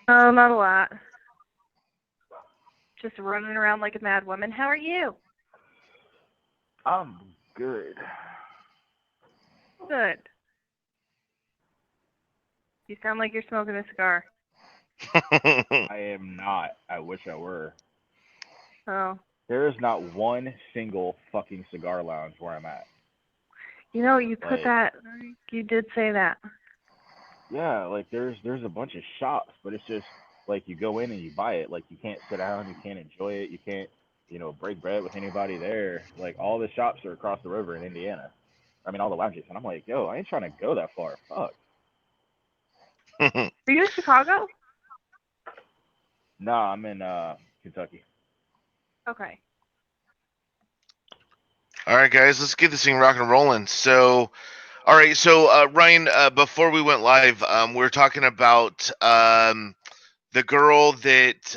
Oh, not a lot. Just running around like a mad woman. How are you? I'm good. Good. You sound like you're smoking a cigar. I am not. I wish I were. Oh. There is not one single fucking cigar lounge where I'm at. You put Like, that, you did say that. yeah, like there's a bunch of shops, but it's just like you go in and you buy it. Like you can't sit down, you can't enjoy it, you can't, break bread with anybody there. Like all the shops are across the river in Indiana. I mean, all the lounges, and I'm like, yo, I ain't trying to go that far. Fuck. Are you in Chicago? Nah, I'm in Kentucky. Okay. All right, guys, let's get this thing rock and rolling. So, all right, so Ryan, before we went live, we were talking about the girl that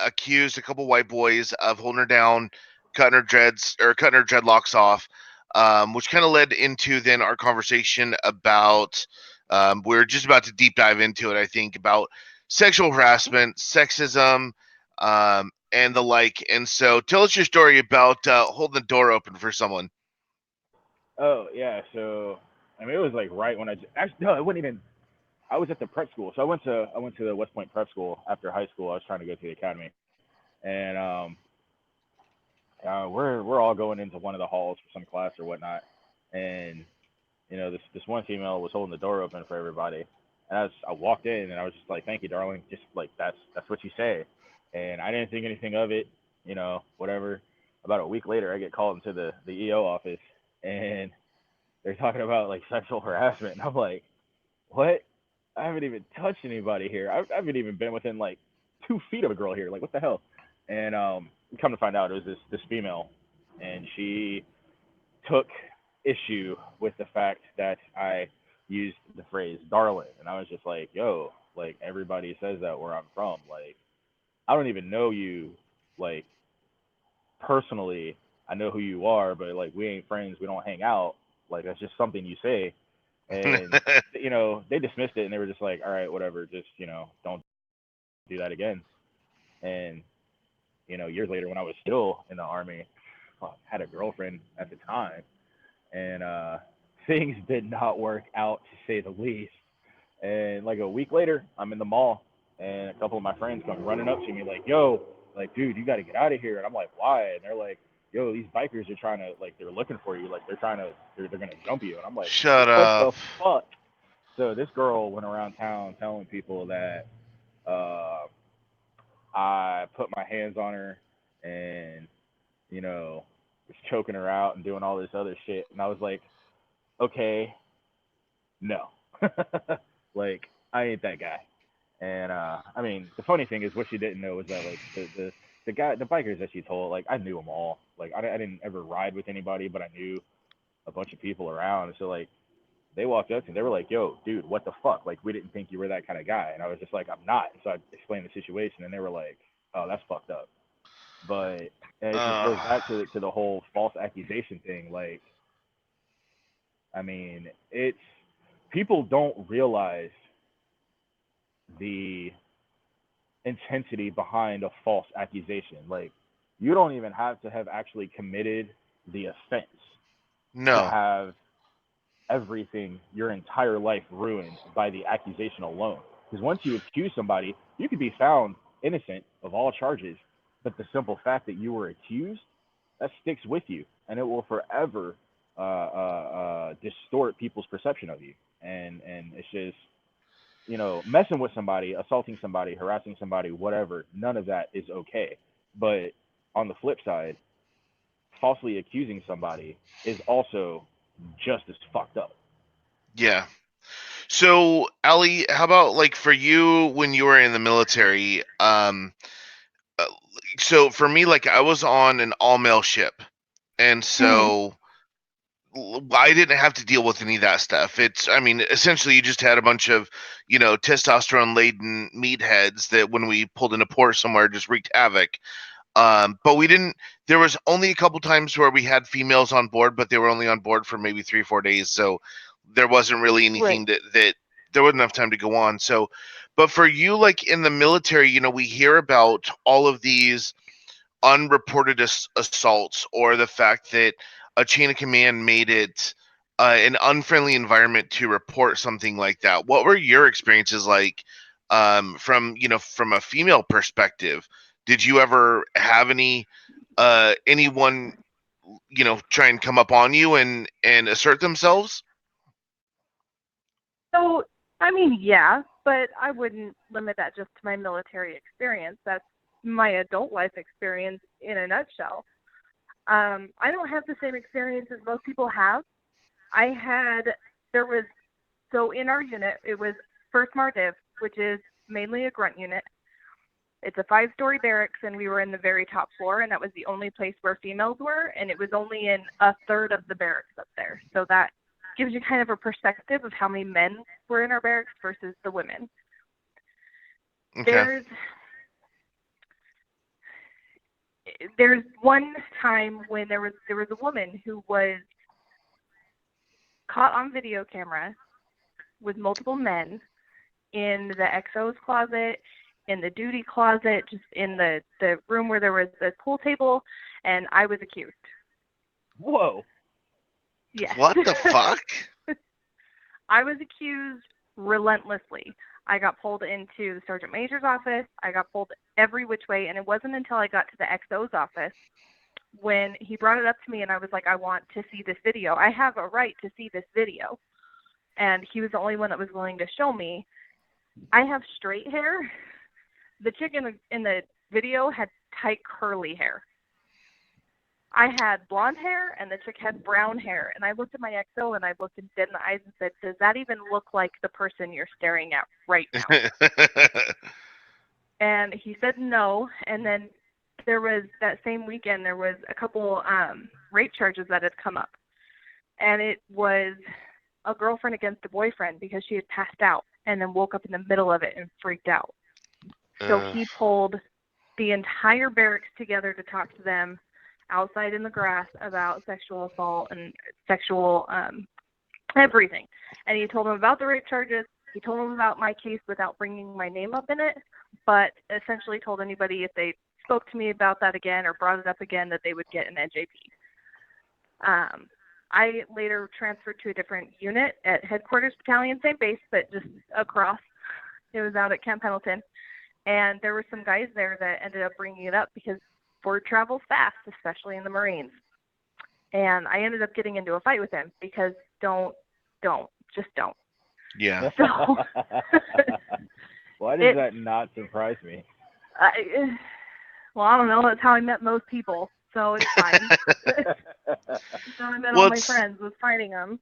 accused a couple white boys of holding her down, cutting her dreadlocks off, which kind of led into then our conversation about. We're just about to deep dive into it. I think about sexual harassment, sexism, and the like. And so, tell us your story about holding the door open for someone. Oh yeah, so I mean, it was like right when actually no, it wasn't even. I was at the prep school, so I went to the West Point prep school after high school. I was trying to go to the academy, and we're all going into one of the halls for some class or whatnot, and this one female was holding the door open for everybody, and I walked in and I was just like, thank you, darling, just like that's what you say, and I didn't think anything of it, whatever. About a week later, I get called into the EO office, and they're talking about like sexual harassment, and I'm like, what? I haven't even touched anybody here. I haven't even been within like 2 feet of a girl here. Like, what the hell? And come to find out, it was this female, and she took issue with the fact that I used the phrase "darling," and I was just like, "Yo, like everybody says that where I'm from. Like, I don't even know you, like personally. I know who you are, but like we ain't friends. We don't hang out. Like that's just something you say." And they dismissed it, and they were just like, "All right, whatever. Just don't do that again." And years later, when I was still in the army, I had a girlfriend at the time, and things did not work out to say the least. And like a week later, I'm in the mall, and a couple of my friends come running up to me like, "Yo, like, dude, you got to get out of here." And I'm like, "Why?" And they're like, "Yo, these bikers are trying to like, they're looking for you, like they're gonna jump you." And I'm like, Shut "What up. the fuck?" So this girl went around town telling people that uh, I put my hands on her and you know was choking her out and doing all this other shit. And I was like, okay, no, like I ain't that guy. And I mean, the funny thing is, what she didn't know was that like the bikers that she told, like I knew them all. Like I didn't ever ride with anybody, but I knew a bunch of people around. And so like they walked up to me, they were like, "Yo, dude, what the fuck? Like we didn't think you were that kind of guy." And I was just like, "I'm not." So I explained the situation, and they were like, "Oh, that's fucked up." But and it just Uh, goes back to the whole false accusation thing. Like, I mean, it's people don't realize the intensity behind a false accusation. Like, you don't even have to have actually committed the offense to no. have everything, your entire life ruined by the accusation alone. Because once you accuse somebody, you could be found innocent of all charges, but the simple fact that you were accused, that sticks with you, and it will forever distort people's perception of you. And it's just messing with somebody, assaulting somebody, harassing somebody, whatever. None of that is okay. But on the flip side, falsely accusing somebody is also just as fucked up. Yeah. So, Ali, how about like for you when you were in the military? Uh, so for me, like I was on an all male ship, and Hmm. so I didn't have to deal with any of that stuff. I mean, essentially, you just had a bunch of, testosterone laden meatheads that when we pulled into port somewhere just wreaked havoc. But we didn't. There was only a couple times where we had females on board, but they were only on board for maybe 3 or 4 days, so there wasn't really Right. anything that enough time to go on. So, but for you, like in the military, you know, we hear about all of these unreported assaults, or the fact that a chain of command made it an unfriendly environment to report something like that. What were your experiences like, from, you know, from a female perspective? Did you ever have anyone, you know, try and come up on you and assert themselves? So, I mean, yeah, but I wouldn't limit that just to my military experience. That's my adult life experience in a nutshell. I don't have the same experience as most people have. I had, there was, so in our unit, it was 1st Mardiv, which is mainly a grunt unit. It's a 5-story barracks, and we were in the very top floor, and that was the only place where females were, and it was only in a third of the barracks up there. So that gives you kind of a perspective of how many men were in our barracks versus the women. Okay. There's one time when there was a woman who was caught on video camera with multiple men in the XO's closet, in the duty closet, just in the room where there was a pool table, and I was accused. Whoa. Yes. What the fuck? I was accused relentlessly. I got pulled into the sergeant major's office. I got pulled every which way, and it wasn't until I got to the XO's office when he brought it up to me, and I was like, I want to see this video. I have a right to see this video. And he was the only one that was willing to show me. I have straight hair. The chick in the video had tight curly hair. I had blonde hair, and the chick had brown hair. And I looked at my XO, and I looked him dead in the eyes and said, does that even look like the person you're staring at right now? And he said no. And then there was, that same weekend, there was a couple rape charges that had come up. And it was a girlfriend against a boyfriend because she had passed out and then woke up in the middle of it and freaked out. So he pulled the entire barracks together to talk to them outside in the grass about sexual assault and sexual everything. And he told them about the rape charges. He told them about my case without bringing my name up in it, but essentially told anybody if they spoke to me about that again or brought it up again that they would get an NJP. I later transferred to a different unit at headquarters battalion, same base, but just across. It was out at Camp Pendleton. And there were some guys there that ended up bringing it up because word travels fast, especially in the Marines. And I ended up getting into a fight with him because just don't. Yeah. So, Why does that not surprise me? Well, I don't know. That's how I met most people, so it's fine. So I met all my friends was fighting them.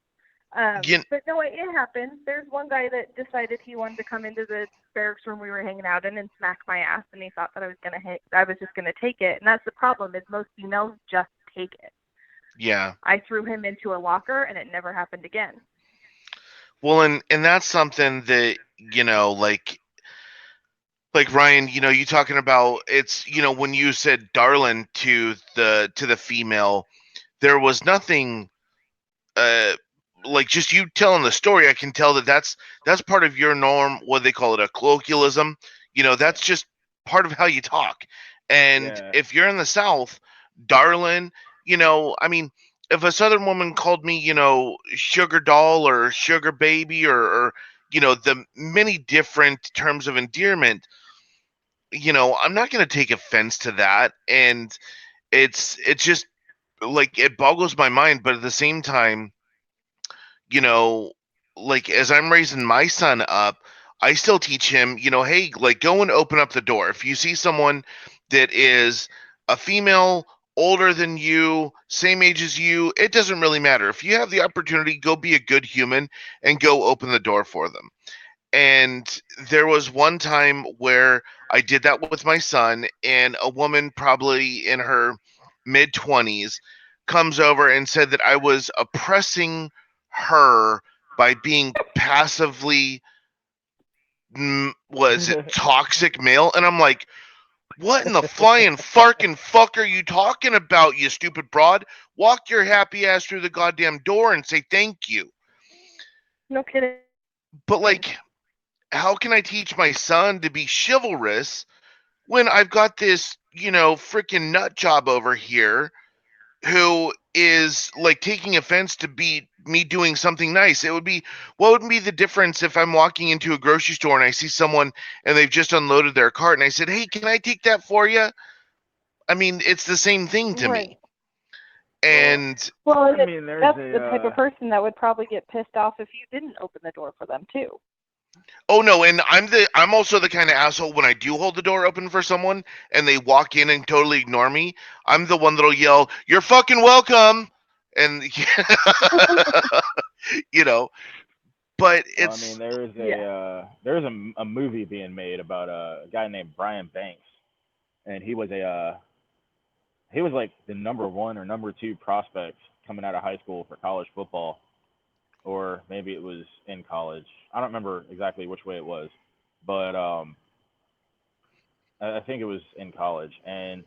But no, it happened. There's one guy that decided he wanted to come into the barracks room we were hanging out in and smack my ass, and he thought that I was just gonna take it. And that's the problem, is most females just take it. Yeah. I threw him into a locker, and it never happened again. Well, and that's something that, you know, like Ryan, you know, you talking about, it's, you know, when you said darling to the female, there was nothing like just you telling the story. I can tell that that's part of your norm, what they call it, a colloquialism. You know, that's just part of how you talk. And if you're in the South, darling, you know, I mean, if a Southern woman called me, you know, sugar doll or sugar baby, or you know, the many different terms of endearment, you know, I'm not going to take offense to that. And it's just like, it boggles my mind. But at the same time, you know, like, as I'm raising my son up, I still teach him, you know, hey, like, go and open up the door. If you see someone that is a female, older than you, same age as you, it doesn't really matter. If you have the opportunity, go be a good human and go open the door for them. And there was one time where I did that with my son, and a woman probably in her mid-20s comes over and said that I was oppressing her by being passively, was it toxic male? And I'm like, what in the flying farkin' fuck are you talking about, you stupid broad? Walk your happy ass through the goddamn door and say thank you. No kidding. But like, how can I teach my son to be chivalrous when I've got this, freaking nut job over here who is like taking offense to be me doing something nice? What would be the difference if I'm walking into a grocery store and I see someone and they've just unloaded their cart and I said, "Hey, can I take that for you?" I mean, it's the same thing to Right. me. Well, And Well, I mean, there's that's a the type of person that would probably get pissed off if you didn't open the door for them too. oh no, and I'm also the kind of asshole when I do hold the door open for someone and they walk in and totally ignore me. I'm the one that'll yell, "You're fucking welcome." And you know, but well, I mean, it's there's a movie being made about a guy named Brian Banks, and he was like the number one or number two prospect coming out of high school for college football, or maybe it was in college. I don't remember exactly which way it was, but I think it was in college, and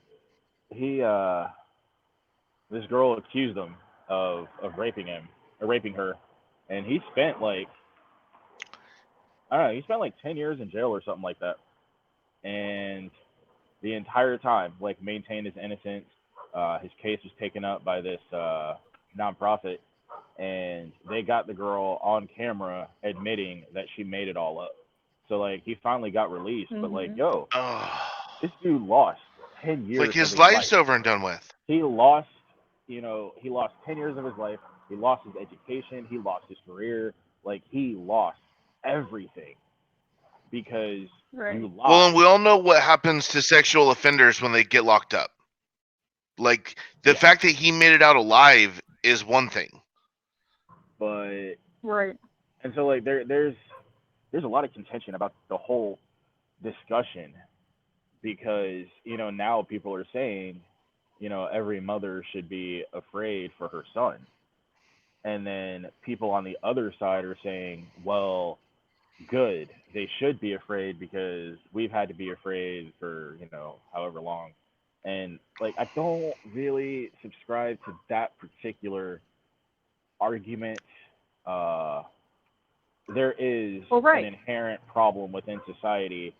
he this girl accused him of raping her, and he spent like I don't know, he spent like 10 years in jail or something like that, and the entire time like maintained his innocence. His case was taken up by this nonprofit, and they got the girl on camera admitting that she made it all up. So like he finally got released, but like Mhm. yo, oh, this dude lost 10 years like of his his life. life's over and done with. He lost, he lost 10 years of his life. He lost his education. He lost his career. Like he lost everything because Right. you Well, and lied. we all know what happens to sexual offenders when they get locked up. Like the Yeah, fact that he made it out alive is one thing. but Right. and so like there's a lot of contention about the whole discussion because now people are saying every mother should be afraid for her son, and then people on the other side are saying, well, good, they should be afraid because we've had to be afraid for however long. And like I don't really subscribe to that particular argument. uh there is Well, an right. inherent problem within society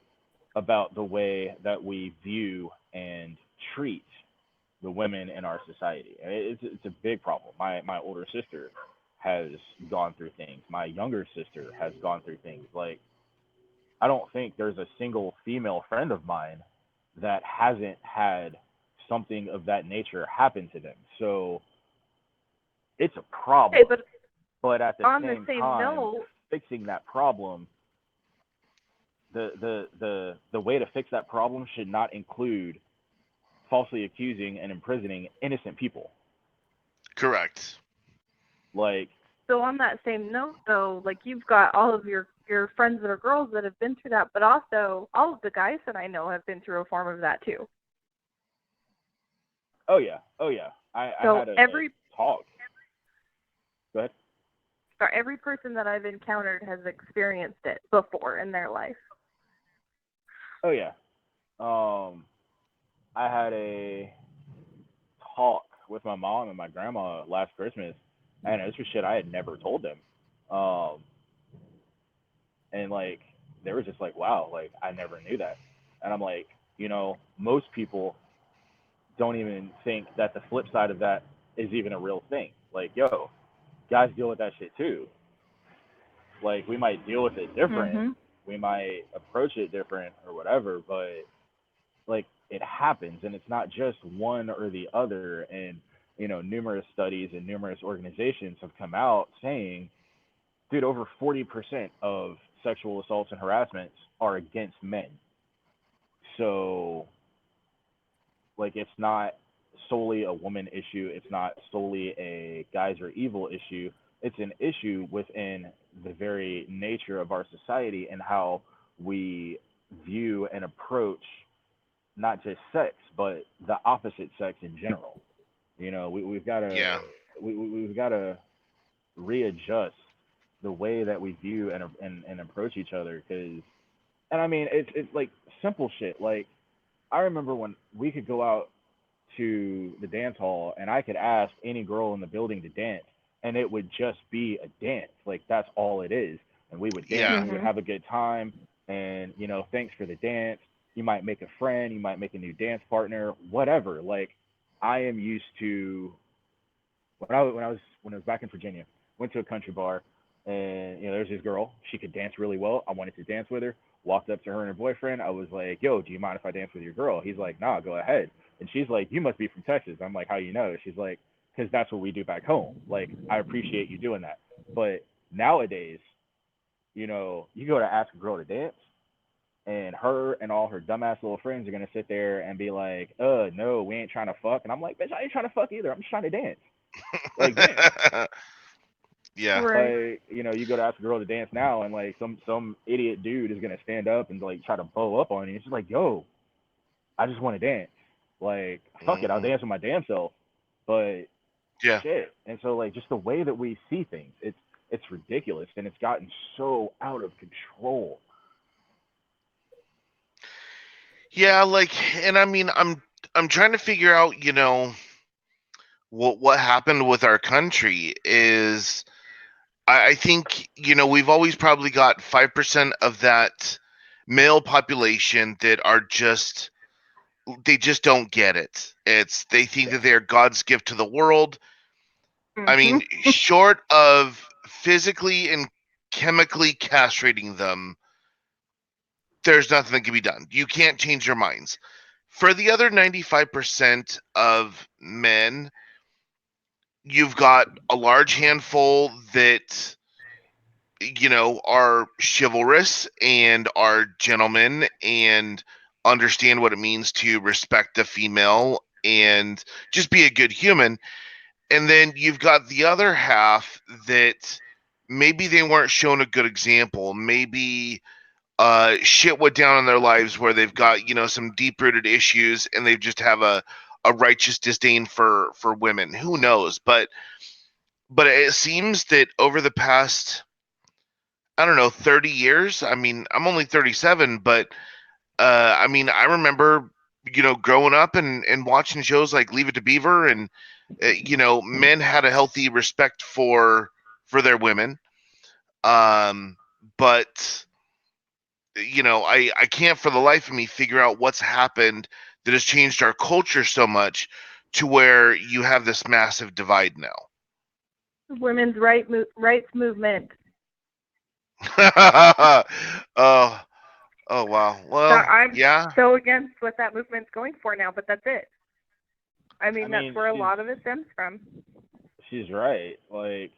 about the way that we view and treat the women in our society. And it's a big problem. My older sister has gone through things. My younger sister has gone through things. Like I don't think there's a single female friend of mine that hasn't had something of that nature happen to them. So it's a Hey, problem. but But at the on the same same time, note, fixing that problem, the way to fix that problem should not include falsely accusing and imprisoning innocent people. Correct. Like, so on that same note though, like you've got all of your friends that are girls that have been through that, but also all of the guys that I know have been through a form of that too. oh yeah, oh yeah. I So had a every talk. Go ahead. or every person that I've encountered has experienced it before in their life. Oh yeah. I had a talk with my mom and my grandma last Christmas, and this was shit I had never told them. Um, and like they were just like, "Wow, like I never knew that." And I'm like, most people don't even think that the flip side of that is even a real thing. Like, yo, guys deal with that shit too. Like, we might deal with it different, Mhm. we might approach it different or whatever, but like it happens, and it's not just one or the other. And numerous studies and numerous organizations have come out saying, dude, over 40% of sexual assaults and harassments are against men. So like it's not solely a woman issue, it's not solely a guys are evil issue. It's an issue within the very nature of our society and how we view and approach not just sex but the opposite sex in general. We've got to Yeah. we've got to readjust the way that we view and approach each other. Because and I mean it's like simple shit. Like I remember when we could go out to the dance hall and I could ask any girl in the building to dance and it would just be a dance. Like that's all it is. and we would dance Yeah. and we would have a good time. And thanks for the dance. You might make a friend, you might make a new dance partner, whatever. Like I am used to when I was back in Virginia, went to a country bar, and there's this girl. She could dance really well. I wanted to dance with her. Walked up to her and her boyfriend. I was like, "Yo, do you mind if I dance with your girl?" He's like, "Nah, go ahead." And she's like, "You must be from Texas." I'm like, "How you know?" She's like, "Cause that's what we do back home. Like, I appreciate you doing that." But nowadays, you go to ask a girl to dance, and her and all her dumbass little friends are gonna sit there and be like, no, we ain't trying to fuck." And I'm like, "Bitch, I ain't trying to fuck either. I'm just trying to dance." Like, damn. Yeah. Right. Like, you go to ask a girl to dance now, and like some idiot dude is gonna stand up and like try to blow up on you. It's just like, yo, I just want to dance. Like, fuck it, I'll Hmm. dance with my damn self. But Yeah. shit. And so like just the way that we see things, it's ridiculous, and it's gotten so out of control. Yeah, like, and I mean, I'm trying to figure out, what happened with our country is I think, we've always probably got 5% of that male population that are just they just don't get it. They think Yeah. that they're God's gift to the world. I Mhm. mean, short of physically and chemically castrating them, there's nothing that can be done. You can't change their minds. For the other 95% of men, you've got a large handful that are chivalrous and are gentlemen and understand what it means to respect the female and just be a good human. And then you've got the other half that maybe they weren't shown a good example. Maybe shit went down in their lives where they've got some deep rooted issues and they just have a righteous disdain for women. Who knows? But it seems that over the past, I don't know, 30 years. I mean, I'm only 37, but I mean, I remember growing up and watching shows like Leave It to Beaver, and men had a healthy respect for their women. Um, but I can't for the life of me figure out what's happened that has changed our culture so much to where you have this massive divide now. Women's rights movement. Oh, oh wow. That Well, I'm yeah. so against what that movement's going for now, but that's it. I I mean, that's mean, where a she's lot of it stems from. she's right. Like,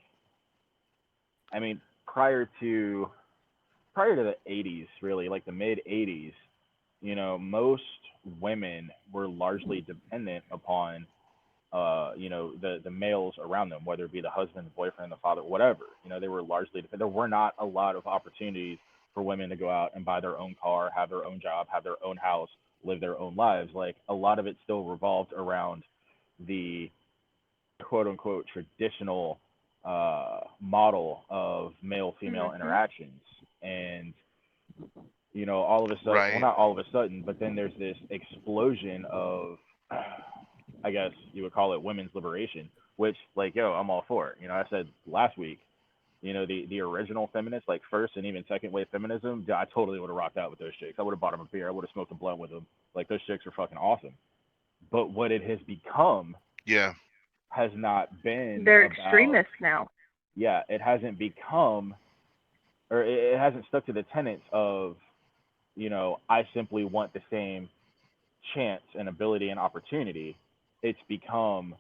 I mean, prior to the 80s, really, like the mid 80s, most women were largely dependent upon the males around them, whether it be the husband, the boyfriend, the father, whatever. They were largely dependent. There were not a lot of opportunities for women to go out and buy their own car, have their own job, have their own house, live their own lives. Like a lot of it still revolved around the quote unquote traditional model of male female Mhm. interactions. And all of a sudden, well, Right. not all of a sudden, but then there's this explosion of, I guess you would call it women's liberation, which, like, yo, I'm all for it. I said last week, the original feminists, like first and even second wave feminism, I totally would have rocked out with those chicks. I would have bought them a beer. I would have smoked a blunt with them. Like, those chicks are fucking awesome. But what it has become Yeah. has not been They're about, extremists now. yeah, it hasn't become, or it hasn't stuck to the tenets of, I simply want the same chance and ability and opportunity. It's become,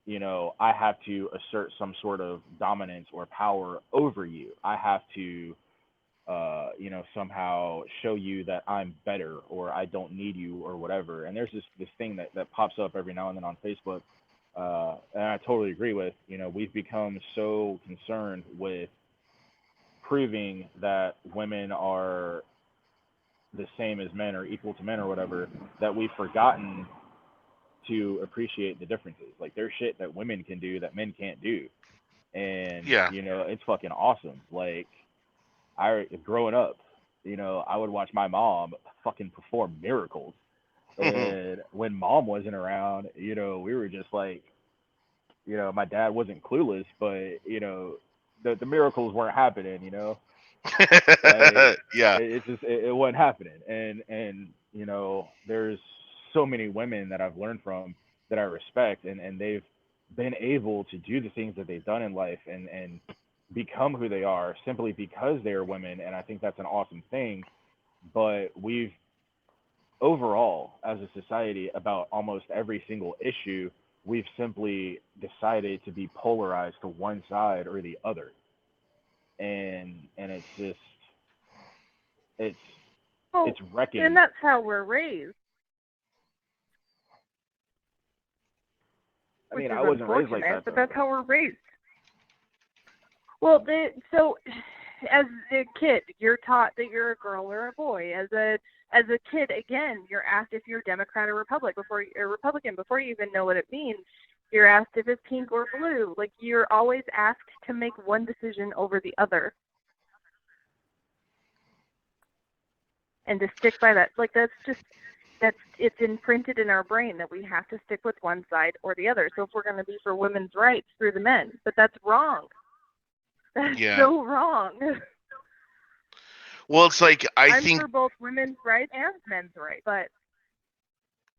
I have to assert some sort of dominance or power over you. I have to, somehow show you that I'm better or I don't need you or whatever. And there's this thing that pops up every now and then on Facebook, and I totally agree with. We've become so concerned with proving that women are the same as men or equal to men or whatever, that we've forgotten to appreciate the differences. Like there's shit that women can do that men can't do, and Yeah. it's fucking awesome. Like I growing up, I would watch my mom fucking perform miracles, and when mom wasn't around, we were just like, my dad wasn't clueless, but the miracles weren't happening, you know. Like Yeah. it wasn't happening, and there's so many women that I've learned from that I respect, and they've been able to do the things that they've done in life and become who they are simply because they are women, and I think that's an awesome thing. But we've overall, as a society, about almost every single issue, we've simply decided to be polarized to one side or the other, and it's just it's Well, it's wrecking. and that's how we're raised. I Which mean, is I wasn't raised like unfortunate, that but though. that's how we're raised. Well, so as a kid, you're taught that you're a girl or a boy. As a kid, again, you're asked if you're Democrat or Republican before you even know what it means. You're asked if it's pink or blue. Like, you're always asked to make one decision over the other, and to stick by that. Like, it's imprinted in our brain that we have to stick with one side or the other. So if we're going to be for women's rights, screw the men. But that's wrong. That's Yeah. so wrong. Well, it's like I'm for both women's rights and men's rights, but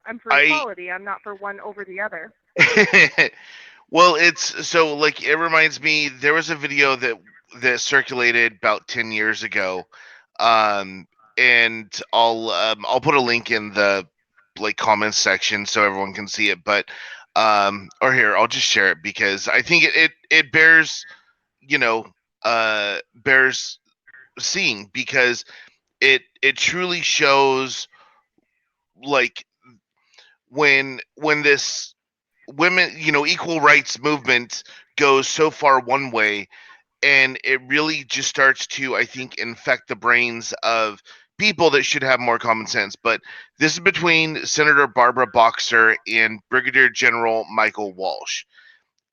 I'm for equality. I'm not for one over the other. Well, it's so like it reminds me there was a video that circulated about 10 years ago. And I'll put a link in the like comments section so everyone can see it, but or here, I'll just share it because I think it bears, you know, bears seeing because it truly shows like when this women, equal rights movement goes so far one way, and it really just starts to, I think, infect the brains of people that should have more common sense. But this is between Senator Barbara Boxer and Brigadier General Michael Walsh,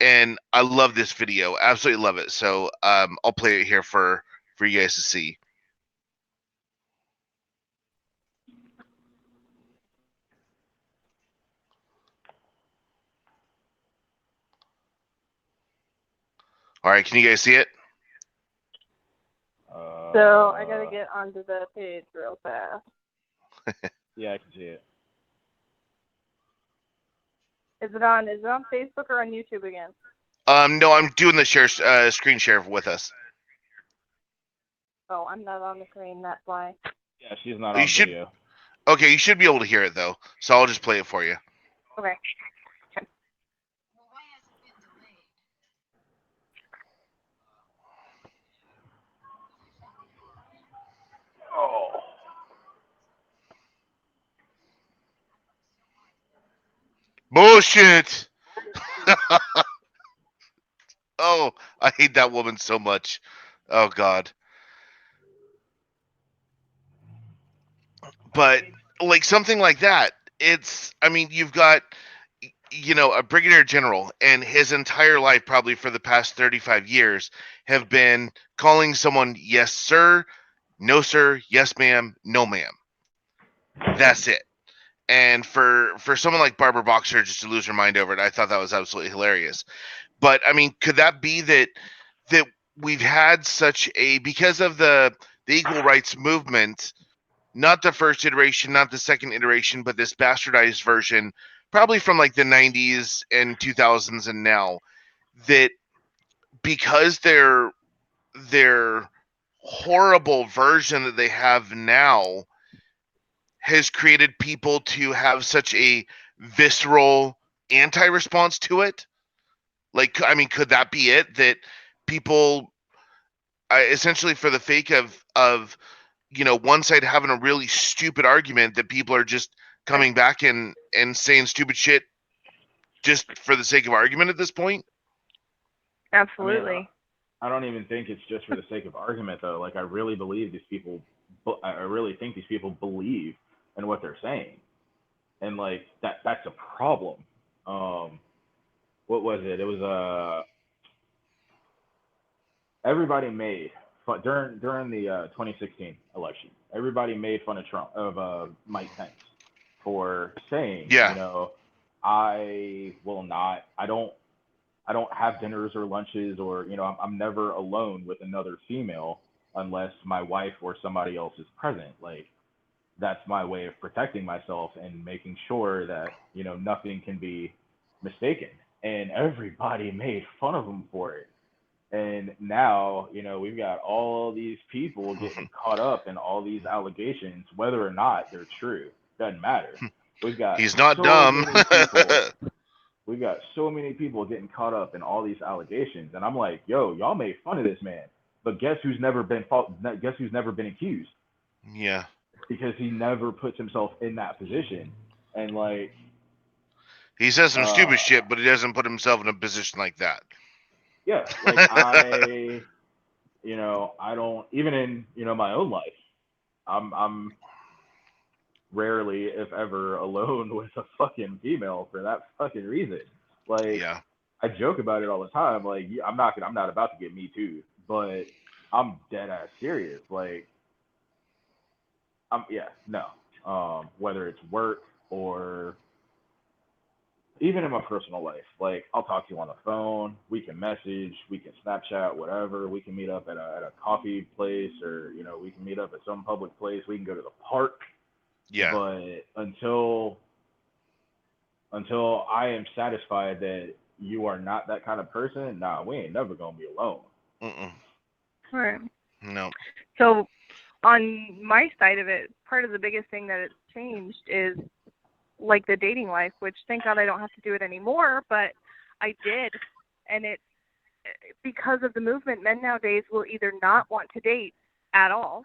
and I love this video, absolutely love it. So I'll play it here for you guys to see. All right, can you guys see it? So I gotta get onto the page real fast. Yeah, I can see it. Is it on Facebook or on YouTube again? No, I'm doing the screen share with us. Oh, I'm not on the screen. That's why. Yeah, she's not on video. Okay, you should be able to hear it though, so I'll just play it for you. Okay. Oh. Bullshit! Oh, I hate that woman so much. Oh God. But like something like that, I mean, you've got a brigadier general, and his entire life, probably for the past 35 years, have been calling someone yes sir, no sir, yes ma'am, no ma'am. That's it. And for someone like Barbara Boxer just to lose her mind over it, I thought that was absolutely hilarious. But I mean, could that be that we've had such a, because of the equal rights movement, not the first iteration, not the second iteration, but this bastardized version, probably from like the 90s and 2000s and now, that because their horrible version that they have now has created people to have such a visceral anti-response to it. Like, I mean, could that be it? That people, essentially, for the fake of one side having a really stupid argument, that people are just coming back and saying stupid shit just for the sake of argument at this point? Absolutely. I mean, I don't even think it's just for the sake of argument, though. Like, I really believe these people. I really think these people believe in what they're saying, and like that's a problem. What was it? It was everybody made fun during the 2016 election. Everybody made fun of Trump, of Mike Pence, for saying, Yeah. I will not. I don't I don't have dinners or lunches, or I'm never alone with another female unless my wife or somebody else is present. Like that's my way of protecting myself and making sure that nothing can be mistaken. And everybody made fun of him for it. And now, we've got all these people getting caught up in all these allegations, whether or not they're true. Doesn't matter. We've got He's not so dumb. many people. We've got so many people getting caught up in all these allegations, and I'm like, yo, y'all made fun of this man, but guess who's never been guess who's never been accused? Yeah. Because he never puts himself in that position, and like He says some stupid shit, but he doesn't put himself in a position like that. Yeah, like I don't even in my own life. I'm rarely, if ever, alone with a fucking female for that fucking reason. Like, Yeah. I joke about it all the time. Like, I'm not about to get me too, but I'm dead ass serious. Like, no. Whether it's work or even in my personal life, like I'll talk to you on the phone, we can message, we can Snapchat, whatever. We can meet up at a coffee place, or we can meet up at some public place. We can go to the park. Yeah. But until I am satisfied that you are not that kind of person, nah, we ain't never gonna be alone. Right. No. So on my side of it, part of the biggest thing that it's changed is like the dating life, which thank God I don't have to do it anymore, but I did. And it's because of the movement, men nowadays will either not want to date at all,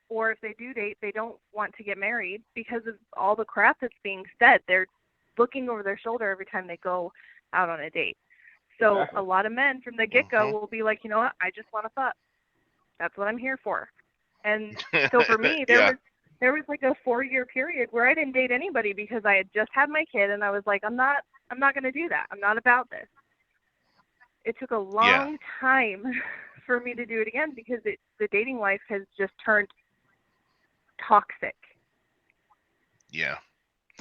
or if they do date, they don't want to get married because of all the crap that's being said. They're looking over their shoulder every time they go out on a date. So Exactly. a lot of men from the get-go will be like, you know what, I just want to fuck. That's what I'm here for. And so for me, there was like a 4-year period where I didn't date anybody because I had just had my kid, and I was like, I'm not going to do that. I'm not about this. It took a long time for me to do it again because the dating life has just turned toxic. Yeah.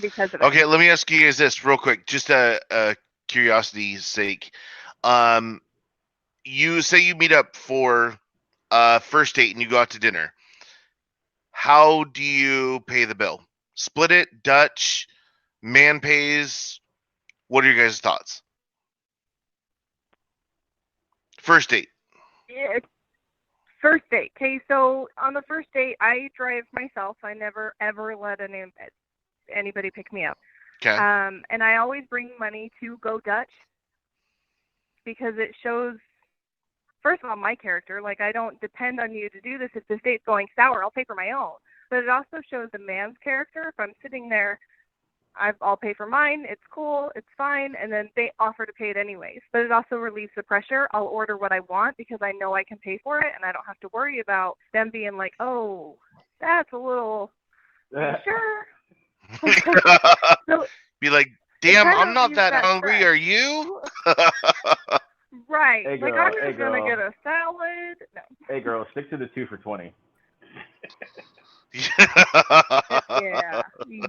Because of it. Okay, let me ask you guys this real quick, just a curiosity's sake. You say you meet up for first date and you go out to dinner. How do you pay the bill? Split it, Dutch, man pays? What are your guys' thoughts? First date. Yeah, first date. Okay, so on the first date, I drive myself. I never ever let anybody pick me up. Okay. And I always bring money to go Dutch because it shows, first of all, my character. Like, I don't depend on you to do this. If this date's going sour, I'll pay for my own. But it also shows the man's character. If I'm sitting there, I'll pay for mine. It's cool. It's fine. And then they offer to pay it anyways. But it also relieves the pressure. I'll order what I want because I know I can pay for it, and I don't have to worry about them being like, oh, that's a little, sure? So, be like, damn, I'm not that hungry. Stress. Are you? Right. Hey, girl, like, I'm just going to get a salad. No. Hey, girl, stick to the 2 for $20.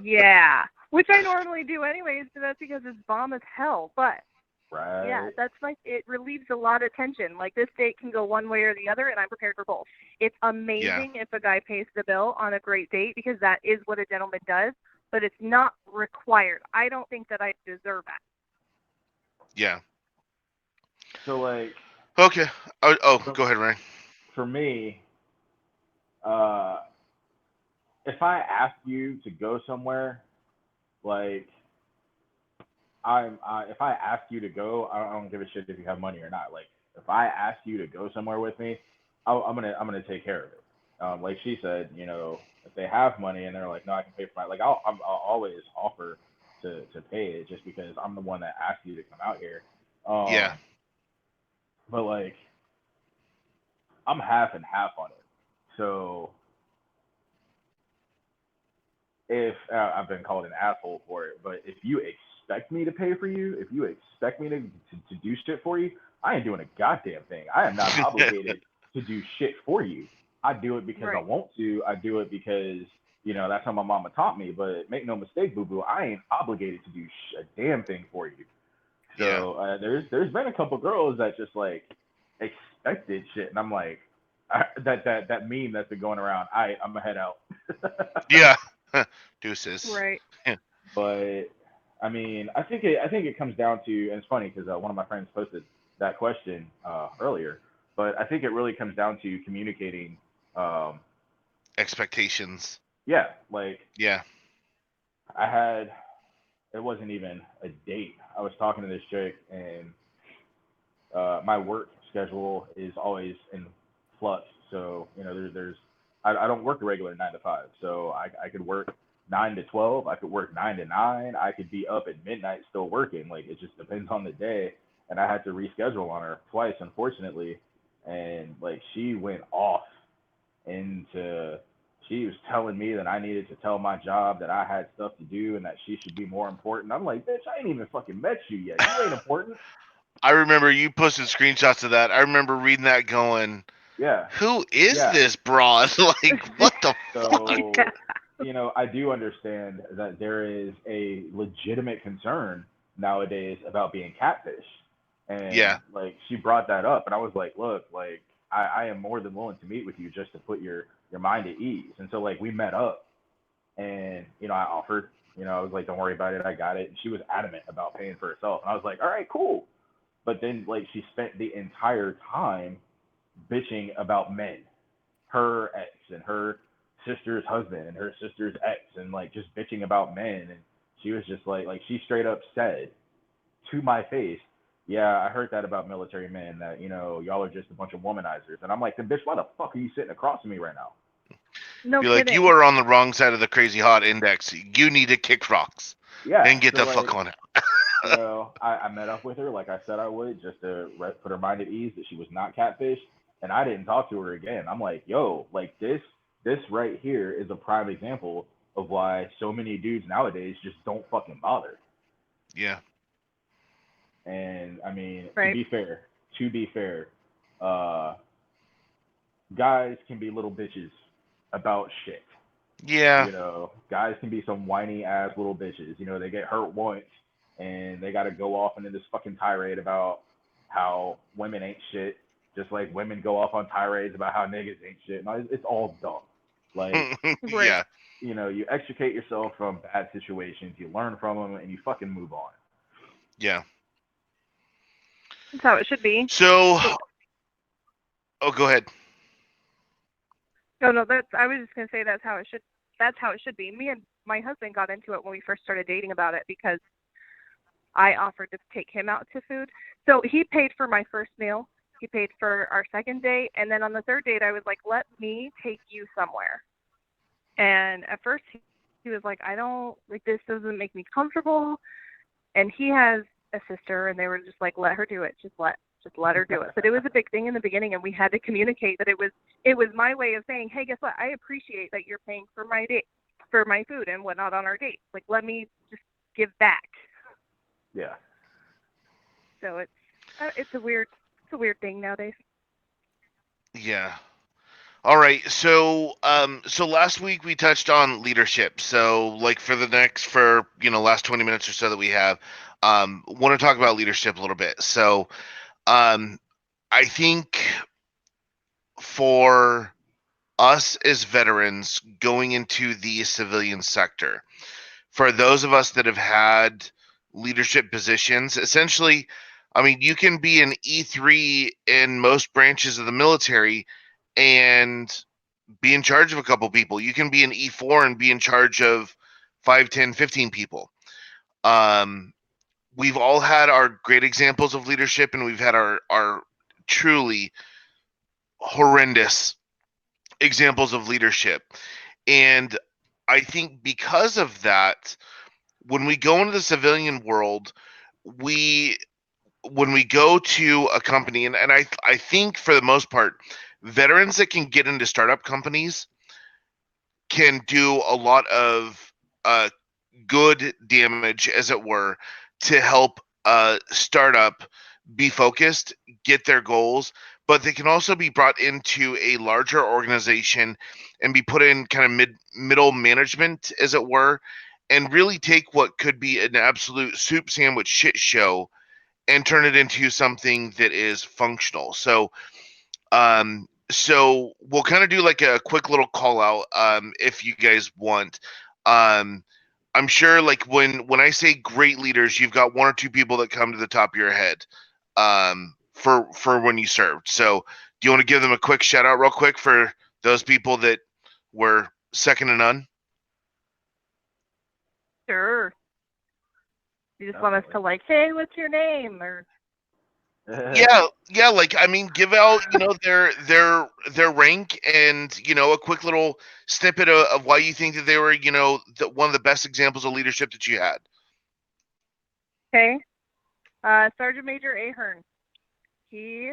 Yeah. Which I normally do anyways, but that's because it's bomb as hell. But right. Yeah, that's like, it relieves a lot of tension. Like, this date can go one way or the other, and I'm prepared for both. It's amazing if a guy pays the bill on a great date because that is what a gentleman does, but it's not required. I don't think that I deserve that. Yeah. So, like... Okay. Go ahead, Ryan. For me, if I ask you to go somewhere, like... if I ask you to go, I don't give a shit if you have money or not. Like, if I ask you to go somewhere with me, I'm gonna take care of it. Like she said, if they have money and they're like, no, I can pay for my, like, I'll always offer to pay it just because I'm the one that asked you to come out here. Yeah. But like, I'm half and half on it. So if I've been called an asshole for it, but if you expect me to pay for you, if you expect me to do shit for you, I ain't doing a goddamn thing. I am not obligated to do shit for you. I do it because I want to. I do it because, that's how my mama taught me. But make no mistake, boo-boo, I ain't obligated to do a damn thing for you. Yeah. So there's been a couple girls that just like expected shit, and I'm like, that meme that's been going around. I'm gonna head out. Yeah. Deuces. Right. But I mean, I think it comes down to, and it's funny because one of my friends posted that question earlier. But I think it really comes down to communicating. Um, Expectations. yeah, like Yeah. I had, it wasn't even a date. I was talking to this chick, and my work schedule is always in flux. So there's I don't work a regular 9 to 5. So I could work 9 to 12. I could work 9 to 9. I could be up at midnight still working. Like it just depends on the day. And I had to reschedule on her twice, unfortunately. And like she went off into she was telling me that I needed to tell my job that I had stuff to do and that she should be more important. I'm like, bitch, I ain't even fucking met you yet. You ain't important. I remember you posted screenshots of that. I remember reading that going, Yeah, who is yeah. this broad? Like, what the fuck? So, I do understand that there is a legitimate concern nowadays about being catfish. And Yeah. like she brought that up and I was like, look, like I am more than willing to meet with you just to put your mind at ease. And so like we met up and I offered, I was like, don't worry about it, I got it. And she was adamant about paying for herself. And I was like, all right, cool. But then like she spent the entire time bitching about men, her ex and her sister's husband and her sister's ex, and like just bitching about men. And she was just like she straight up said to my face, yeah, I heard that about military men, that y'all are just a bunch of womanizers. And I'm like, then bitch, why the fuck are you sitting across from me right now? No Be like, you kidding. are on the wrong side of the crazy hot index. You need to kick rocks Yeah, and get so the fuck like, on it. I met up with her like I said I would, just to put her mind at ease that she was not catfish, and I didn't talk to her again. I'm like, yo, like this right here is a prime example of why so many dudes nowadays just don't fucking bother. Yeah. And I mean, Right. to be fair, uh, guys can be little bitches about shit. Yeah. Guys can be some whiny ass little bitches. They get hurt once and they got to go off into this fucking tirade about how women ain't shit, just like women go off on tirades about how niggas ain't shit. No, it's all dumb. Like, Right. Yeah. you extricate yourself from bad situations, you learn from them, and you fucking move on. Yeah. That's how it should be. So, oh, go ahead. No, I was just gonna say that's how it should. That's how it should be. Me and my husband got into it when we first started dating about it because I offered to take him out to food. So he paid for my first meal. He paid for our second date, and then on the third date, I was like, "Let me take you somewhere." And at first, he was like, "I don't like this. Doesn't make me comfortable." And he has a sister, and they were just like, "Let her do it. Just let her do it." But it was a big thing in the beginning, and we had to communicate that it was my way of saying, "Hey, guess what? I appreciate that you're paying for my date, for my food and whatnot on our dates. Like, let me just give back." Yeah. So it's a weird thing nowadays. Yeah. All right. So last week we touched on leadership. So like for last 20 minutes or so that we have, want to talk about leadership a little bit. So, I think for us as veterans going into the civilian sector, for those of us that have had leadership positions, essentially, I mean, you can be an E3 in most branches of the military and be in charge of a couple people. You can be an E4 and be in charge of 5, 10, 15 people. Um, we've all had our great examples of leadership and we've had our truly horrendous examples of leadership. And I think because of that, when we go into the civilian world, we when we go to a company, and I think for the most part, veterans that can get into startup companies can do a lot of uh, good damage, as it were, to help startup be focused, get their goals, but they can also be brought into a larger organization and be put in kind of middle management, as it were, and really take what could be an absolute soup sandwich shit show and turn it into something that is functional. So we'll kind of do like a quick little call out, if you guys want. Um, I'm sure like when I say great leaders, you've got one or two people that come to the top of your head, for when you served. So do you want to give them a quick shout out real quick for those people that were second to none? Sure. You just want us to like, hey, what's your name? Or Yeah, like I mean, give out, their rank, and a quick little snippet of why you think that they were, one of the best examples of leadership that you had. okay. Sergeant Major Ahern. He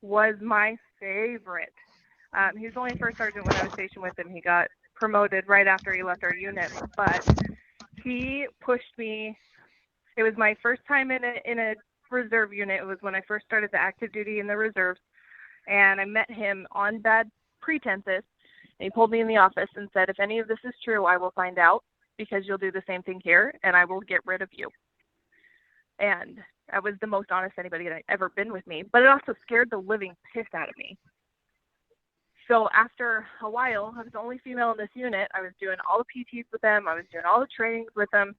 was my favorite. He was only first sergeant when I was stationed with him. He got promoted right after he left our unit, but he pushed me. It was my first time in a reserve unit. It was when I first started the active duty in the reserves, and I met him on bad pretenses. And he pulled me in the office and said, if any of this is true, I will find out, because you'll do the same thing here, and I will get rid of you. And that was the most honest anybody had ever been with me, but it also scared the living piss out of me. So after a while, I was the only female in this unit. I was doing all the PTs with them. I was doing all the trainings with them.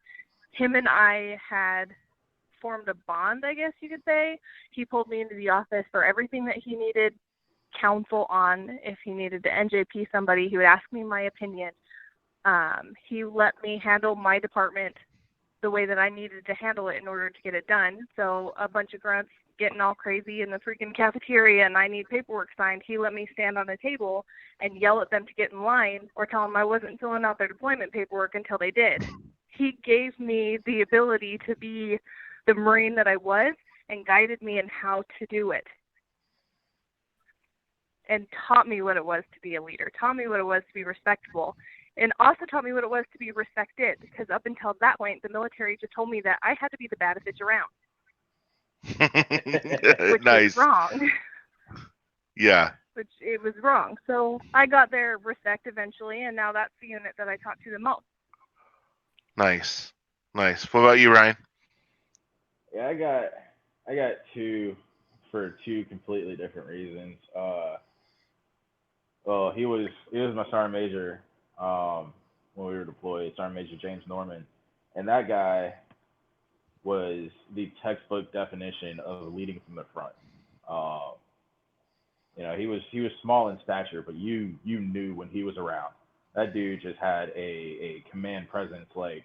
Him and I had formed a bond, I guess you could say. He pulled me into the office for everything that he needed counsel on. If he needed to NJP somebody, he would ask me my opinion. He let me handle my department the way that I needed to handle it in order to get it done. So a bunch of grunts getting all crazy in the freaking cafeteria and I need paperwork signed, he let me stand on a table and yell at them to get in line, or tell them I wasn't filling out their deployment paperwork until they did. He gave me the ability to be the Marine that I was and guided me in how to do it. And taught me what it was to be a leader, taught me what it was to be respectable, and also taught me what it was to be respected, because up until that point, the military just told me that I had to be the baddest bitch around. Which Nice. was wrong. Yeah. Which it was wrong. So I got their respect eventually, and now that's the unit that I talk to the most. Nice. What about you, Ryan? Yeah, I got two for two completely different reasons. Well, he was my sergeant major when we were deployed, Sergeant Major James Norman, and that guy was the textbook definition of leading from the front. Uh, he was small in stature, but you knew when he was around. That dude just had a command presence like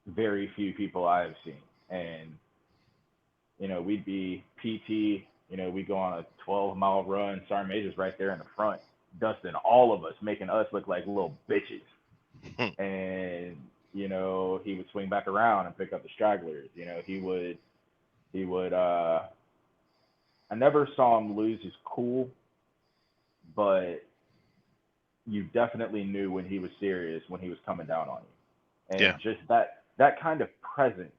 very few people I have seen. And we'd be PT, we'd go on a 12-mile run. Sergeant Major's right there in the front, dusting all of us, making us look like little bitches. And he would swing back around and pick up the stragglers. He would. I never saw him lose his cool, but you definitely knew when he was serious, when he was coming down on you. And Yeah. just that kind of presence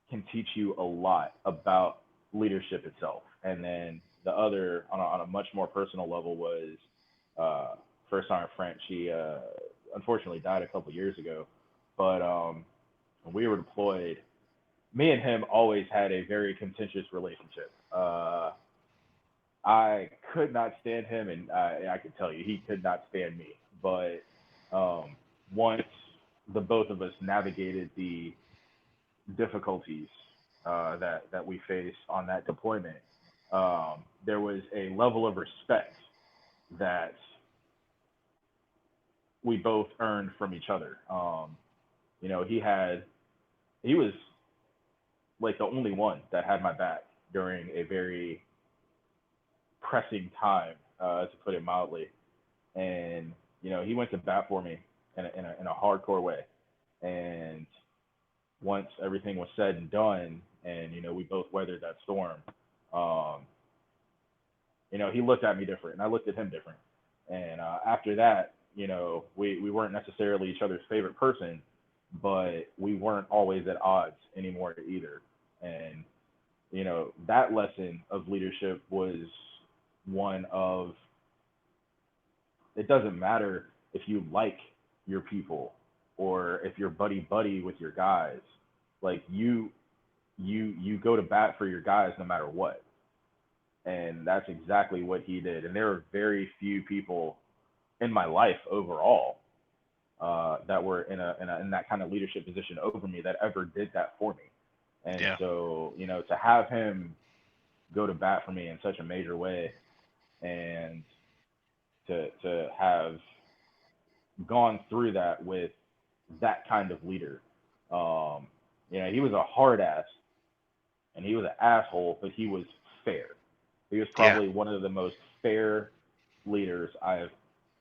can teach you a lot about leadership itself. And then the other, on a much more personal level, was First Sergeant French. He unfortunately died a couple years ago, but when we were deployed, me and him always had a very contentious relationship. I could not stand him, and I could tell you he could not stand me. But once the both of us navigated the difficulties that we faced on that deployment, there was a level of respect that we both earned from each other. He was like the only one that had my back during a very pressing time, to put it mildly. And he went to bat for me in a hardcore way. And once everything was said and done, and we both weathered that storm, um, he looked at me different, and I looked at him different. And after that, we weren't necessarily each other's favorite person, but we weren't always at odds anymore either. And that lesson of leadership was one of, it doesn't matter if you like your people or if you're buddy buddy with your guys, like you you go to bat for your guys no matter what, and that's exactly what he did. And there are very few people in my life overall that were in that kind of leadership position over me that ever did that for me. And Yeah. so, to have him go to bat for me in such a major way, and to have gone through that with that kind of leader. He was a hard ass and he was an asshole, but he was fair. He was Yeah. probably one of the most fair leaders I've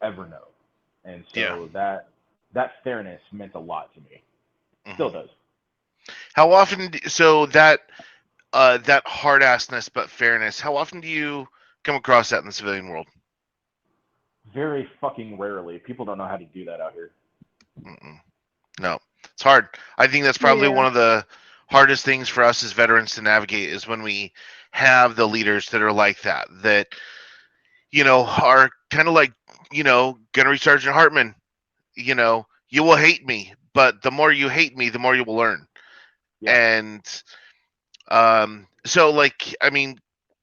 ever known. And Yeah. so that fairness meant a lot to me. Still Mhm. does. How often? So that hard assness but fairness. How often do you come across that in the civilian world? Very fucking rarely. People don't know how to do that out here. Mm-mm. No, it's hard. I think that's probably Yeah. one of the hardest things for us as veterans to navigate is when we have the leaders that are like that, that, are kind of like, Gunnery Sergeant Hartman, you will hate me, but the more you hate me, the more you will learn. Yeah. And so like, I mean,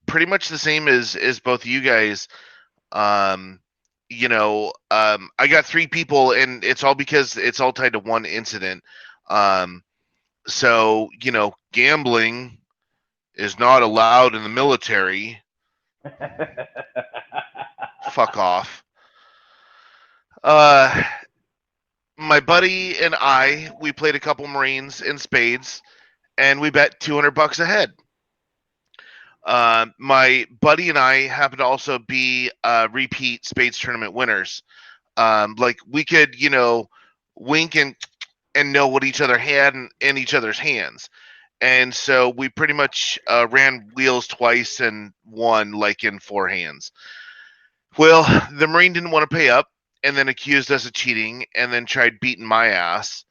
pretty much the same as both of you guys. Um, I got three people, and it's all because it's all tied to one incident. Um, so gambling is not allowed in the military. Fuck off. Uh, my buddy and we played a couple Marines in spades, and we bet $200 a head. My buddy and I happen to also be repeat spades tournament winners. Like we could, wink and know what each other had in each other's hands. And so we pretty much ran wheels twice and won like in four hands. Well, the Marine didn't want to pay up and then accused us of cheating and then tried beating my ass.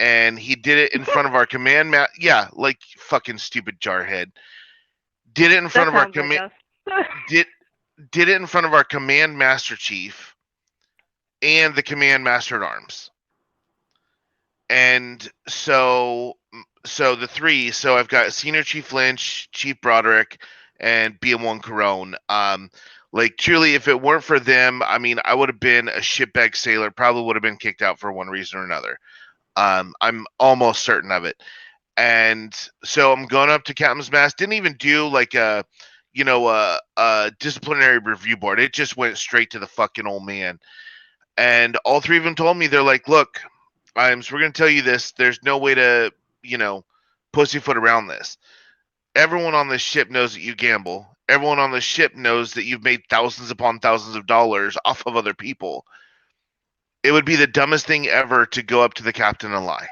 And he did it in front of our yeah, like fucking stupid jarhead. Did it in front That of our sounds like us. did did it in front of our command master chief and the command master at arms. And so the three, so I've got Senior Chief Lynch, Chief Broderick, and BM1 Carone. Like truly, if it weren't for them, I mean, I would have been a shitbag sailor, probably would have been kicked out for one reason or another. I'm almost certain of it. And so I'm going up to Captain's Mast. Didn't even do like a disciplinary review board. It just went straight to the fucking old man. And all three of them told me, they're like, look, so we're going to tell you this. There's no way to, pussyfoot around this. Everyone on this ship knows that you gamble. Everyone on the ship knows that you've made thousands upon thousands of dollars off of other people. It would be the dumbest thing ever to go up to the captain and lie.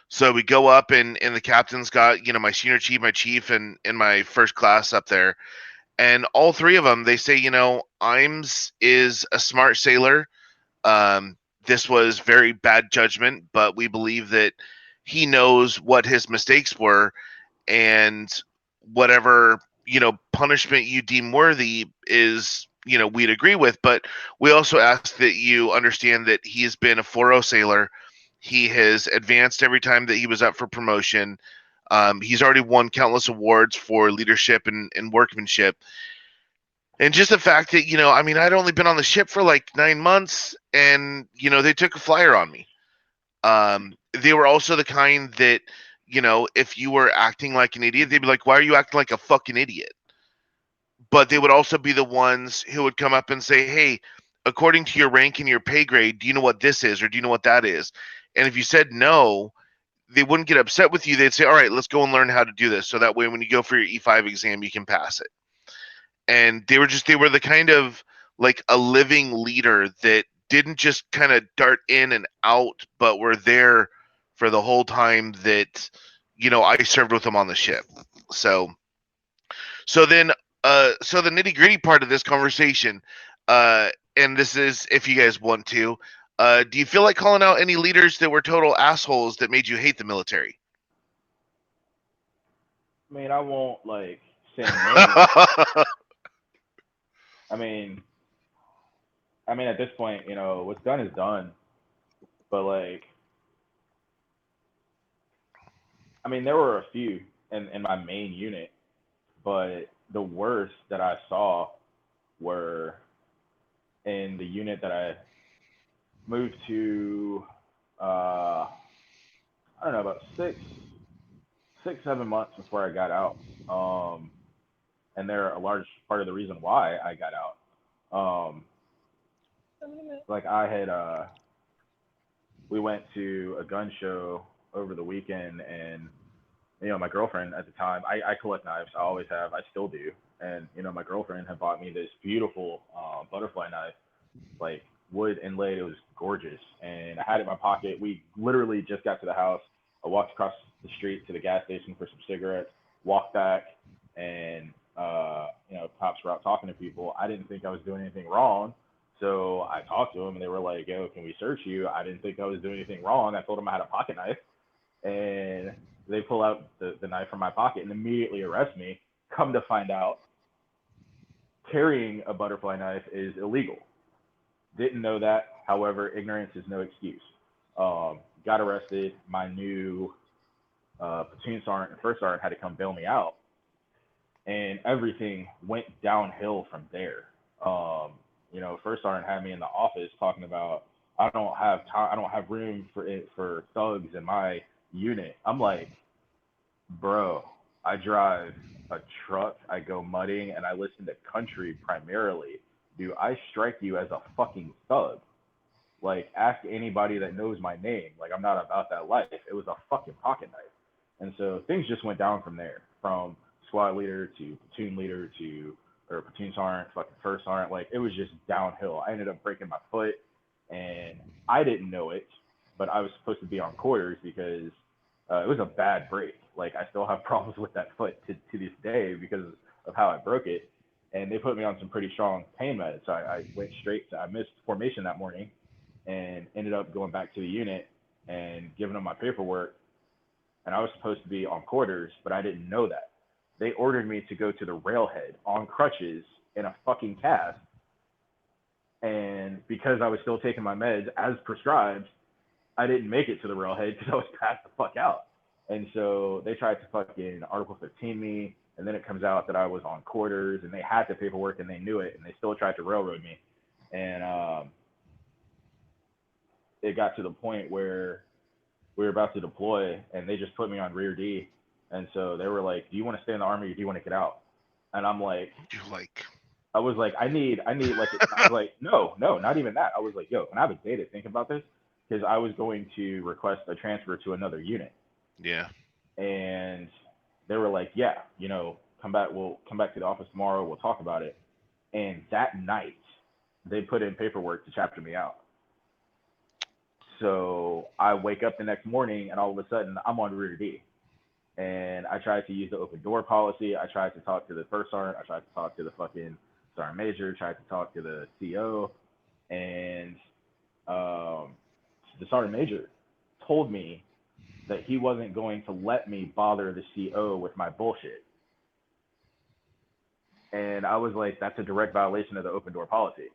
So we go up, and the captain's got, my senior chief, my chief, and my first class up there. And all three of them, they say, Imes is a smart sailor. This was very bad judgment, but we believe that he knows what his mistakes were, and whatever punishment you deem worthy is we'd agree with. But we also ask that you understand that he's been a 4-0 sailor. He has advanced every time that he was up for promotion. He's already won countless awards for leadership and workmanship. And just the fact that, I mean, I'd only been on the ship for like 9 months, and, they took a flyer on me. They were also the kind that, if you were acting like an idiot, they'd be like, why are you acting like a fucking idiot? But they would also be the ones who would come up and say, hey, according to your rank and your pay grade, do you know what this is? Or do you know what that is? And if you said no, they wouldn't get upset with you. They'd say, all right, let's go and learn how to do this. So that way, when you go for your E5 exam, you can pass it. And they were the kind of like a living leader that didn't just kind of dart in and out, but were there for the whole time that, I served with them on the ship. So then, so the nitty gritty part of this conversation, and this is if you guys want to, do you feel like calling out any leaders that were total assholes that made you hate the military? I mean, I won't like say names. I mean, at this point, what's done is done. But like, I mean, there were a few in my main unit, but the worst that I saw were in the unit that I moved to. I don't know, about 7 months before I got out. And they're a large part of the reason why I got out. Um, like I had, we went to a gun show over the weekend, and my girlfriend at the time, I collect knives. I always have. I still do. And my girlfriend had bought me this beautiful butterfly knife, like wood inlaid. It was gorgeous, and I had it in my pocket. We literally just got to the house. I walked across the street to the gas station for some cigarettes. Walked back, and cops were out talking to people. I didn't think I was doing anything wrong, so I talked to them, and they were like, "Yo, can we search you?" I didn't think I was doing anything wrong. I told them I had a pocket knife, and they pull out the knife from my pocket and immediately arrest me. Come to find out, carrying a butterfly knife is illegal. Didn't know that. However, ignorance is no excuse. Got arrested. My new platoon sergeant and first sergeant had to come bail me out, and everything went downhill from there. First sergeant had me in the office talking about I don't have time, I don't have room for thugs in my unit. I'm like, bro, I drive a truck, I go mudding, and I listen to country primarily. Do I strike you as a fucking thug? Like, ask anybody that knows my name. Like, I'm not about that life. It was a fucking pocket knife. And so things just went down from there, from squad leader to platoon leader or platoon sergeant, fucking first sergeant. Like, it was just downhill. I ended up breaking my foot, and I didn't know it, but I was supposed to be on quarters because it was a bad break. Like, I still have problems with that foot to this day because of how I broke it. And they put me on some pretty strong pain meds. So I went straight to, I missed formation that morning and ended up going back to the unit and giving them my paperwork. And I was supposed to be on quarters, but I didn't know that. They ordered me to go to the railhead on crutches in a fucking cast. And because I was still taking my meds as prescribed, I didn't make it to the railhead because I was passed the fuck out. And so they tried to fucking Article 15 me, and then it comes out that I was on quarters, and they had the paperwork, and they knew it, and they still tried to railroad me. And it got to the point where we were about to deploy, and they just put me on rear D. And so they were like, "Do you want to stay in the Army, or do you want to get out?" And I'm like, I was like, I need like, I was like, no, not even that. I was like, yo, can I have a day to think about this? Because I was going to request a transfer to another unit. Yeah. And they were like, yeah, come back. We'll come back to the office tomorrow. We'll talk about it. And that night, they put in paperwork to chapter me out. So I wake up the next morning, and all of a sudden, I'm on rear D. And I tried to use the open door policy. I tried to talk to the first sergeant. I tried to talk to the fucking sergeant major. Tried to talk to the CO. And the sergeant major told me that he wasn't going to let me bother the CO with my bullshit. And I was like, that's a direct violation of the open door policy.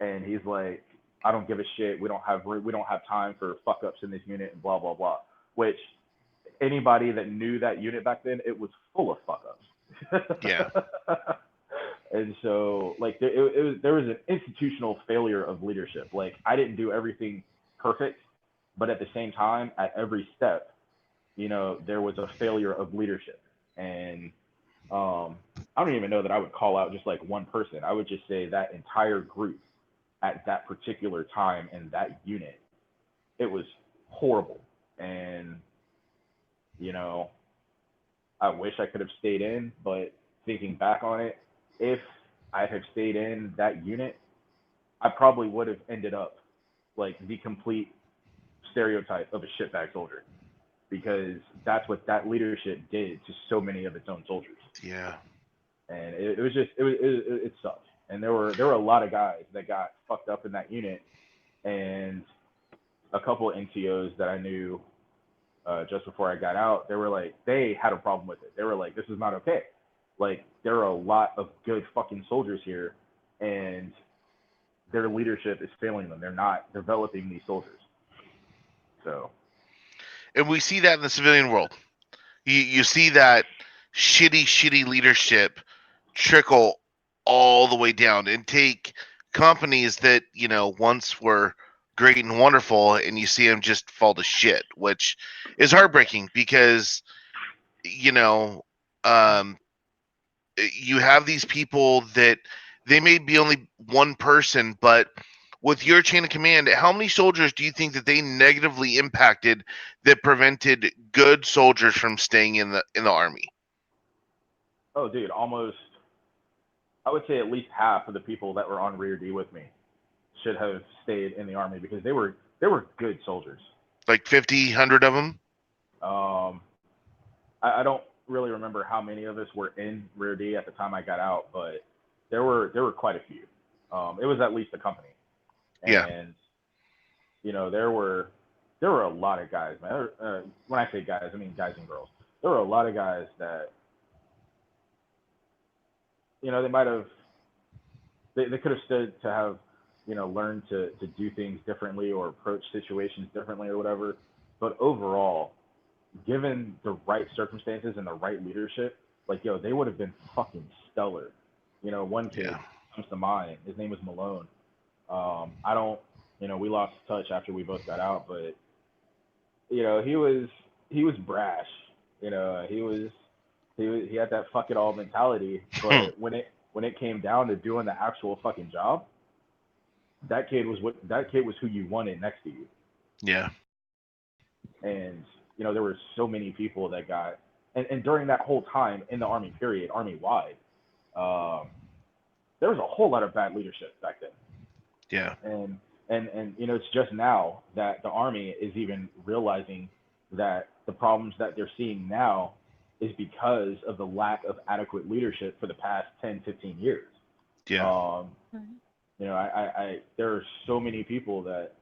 And he's like, I don't give a shit. We don't have time for fuck ups in this unit and blah blah blah. Which anybody that knew that unit back then, it was full of fuck ups. Yeah. And so like there was an institutional failure of leadership. Like I didn't do everything perfect, but at the same time, at every step, there was a failure of leadership. And I don't even know that I would call out just like one person. I would just say that entire group at that particular time in that unit, it was horrible. And I wish I could have stayed in, but thinking back on it, if I had stayed in that unit, I probably would have ended up like the complete stereotype of a shitbag soldier, because that's what that leadership did to so many of its own soldiers. Yeah. And it sucked. And there were a lot of guys that got fucked up in that unit, and a couple of NCOs that I knew just before I got out, they had a problem with it. They were like, this is not okay. Like, there are a lot of good fucking soldiers here, and their leadership is failing them. They're not developing these soldiers. So And we see that in the civilian world. You see that shitty leadership trickle all the way down and take companies that, once were great and wonderful, and you see them just fall to shit, which is heartbreaking because, um, you have these people that they may be only one person, but with your chain of command, how many soldiers do you think that they negatively impacted that prevented good soldiers from staying in the army? Oh, dude, almost. I would say at least half of the people that were on Rear D with me should have stayed in the army because they were good soldiers. Like 50, 100 of them? Um, I don't really remember how many of us were in Rear D at the time I got out, but there were quite a few. It was at least a company, Yeah. and there were a lot of guys, man. When I say guys, I mean guys and girls. There were a lot of guys that they might have they could have stood to have learned to do things differently or approach situations differently or whatever. But overall, given the right circumstances and the right leadership, like they would have been fucking stellar. One kid Yeah. comes to mind. His name was Malone. I don't, we lost touch after we both got out, but he was brash. He had that fuck it all mentality. But when it came down to doing the actual fucking job, that kid was who you wanted next to you. Yeah. And there were so many people that got, and during that whole time in the army period, army wide, there was a whole lot of bad leadership back then. Yeah. And it's just now that the army is even realizing that the problems that they're seeing now is because of the lack of adequate leadership for the past 10, 15 years. Yeah. I there are so many people that,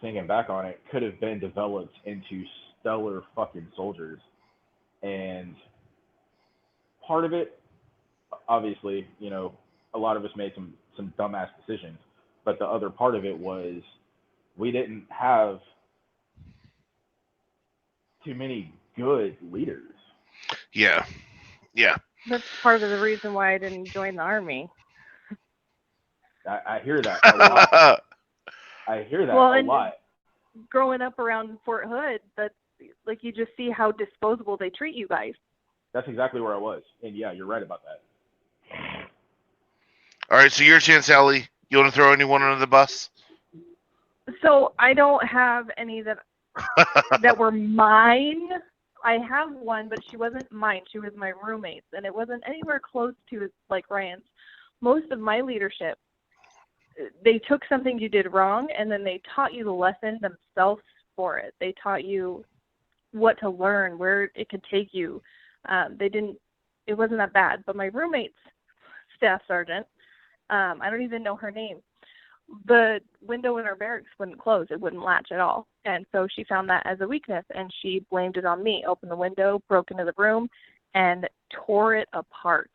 thinking back on it, could have been developed into stellar fucking soldiers. And part of it, obviously, a lot of us made some dumbass decisions, but the other part of it was we didn't have too many good leaders. Yeah. Yeah. That's part of the reason why I didn't join the army. I hear that a lot. I hear that a lot. Growing up around Fort Hood, that's like you just see how disposable they treat you guys. That's exactly where I was, and yeah, you're right about that. All right, so your chance, Allie. You want to throw anyone under the bus? So I don't have any that were mine. I have one, but she wasn't mine. She was my roommate's, and it wasn't anywhere close to like Ryan's. Most of my leadership, they took something you did wrong, and then they taught you the lesson themselves for it. They taught you what to learn, where it could take you. It wasn't that bad. But my roommate's staff sergeant, I don't even know her name. The window in our barracks wouldn't close. It wouldn't latch at all. And so she found that as a weakness, and she blamed it on me. Opened the window, broke into the room, and tore it apart.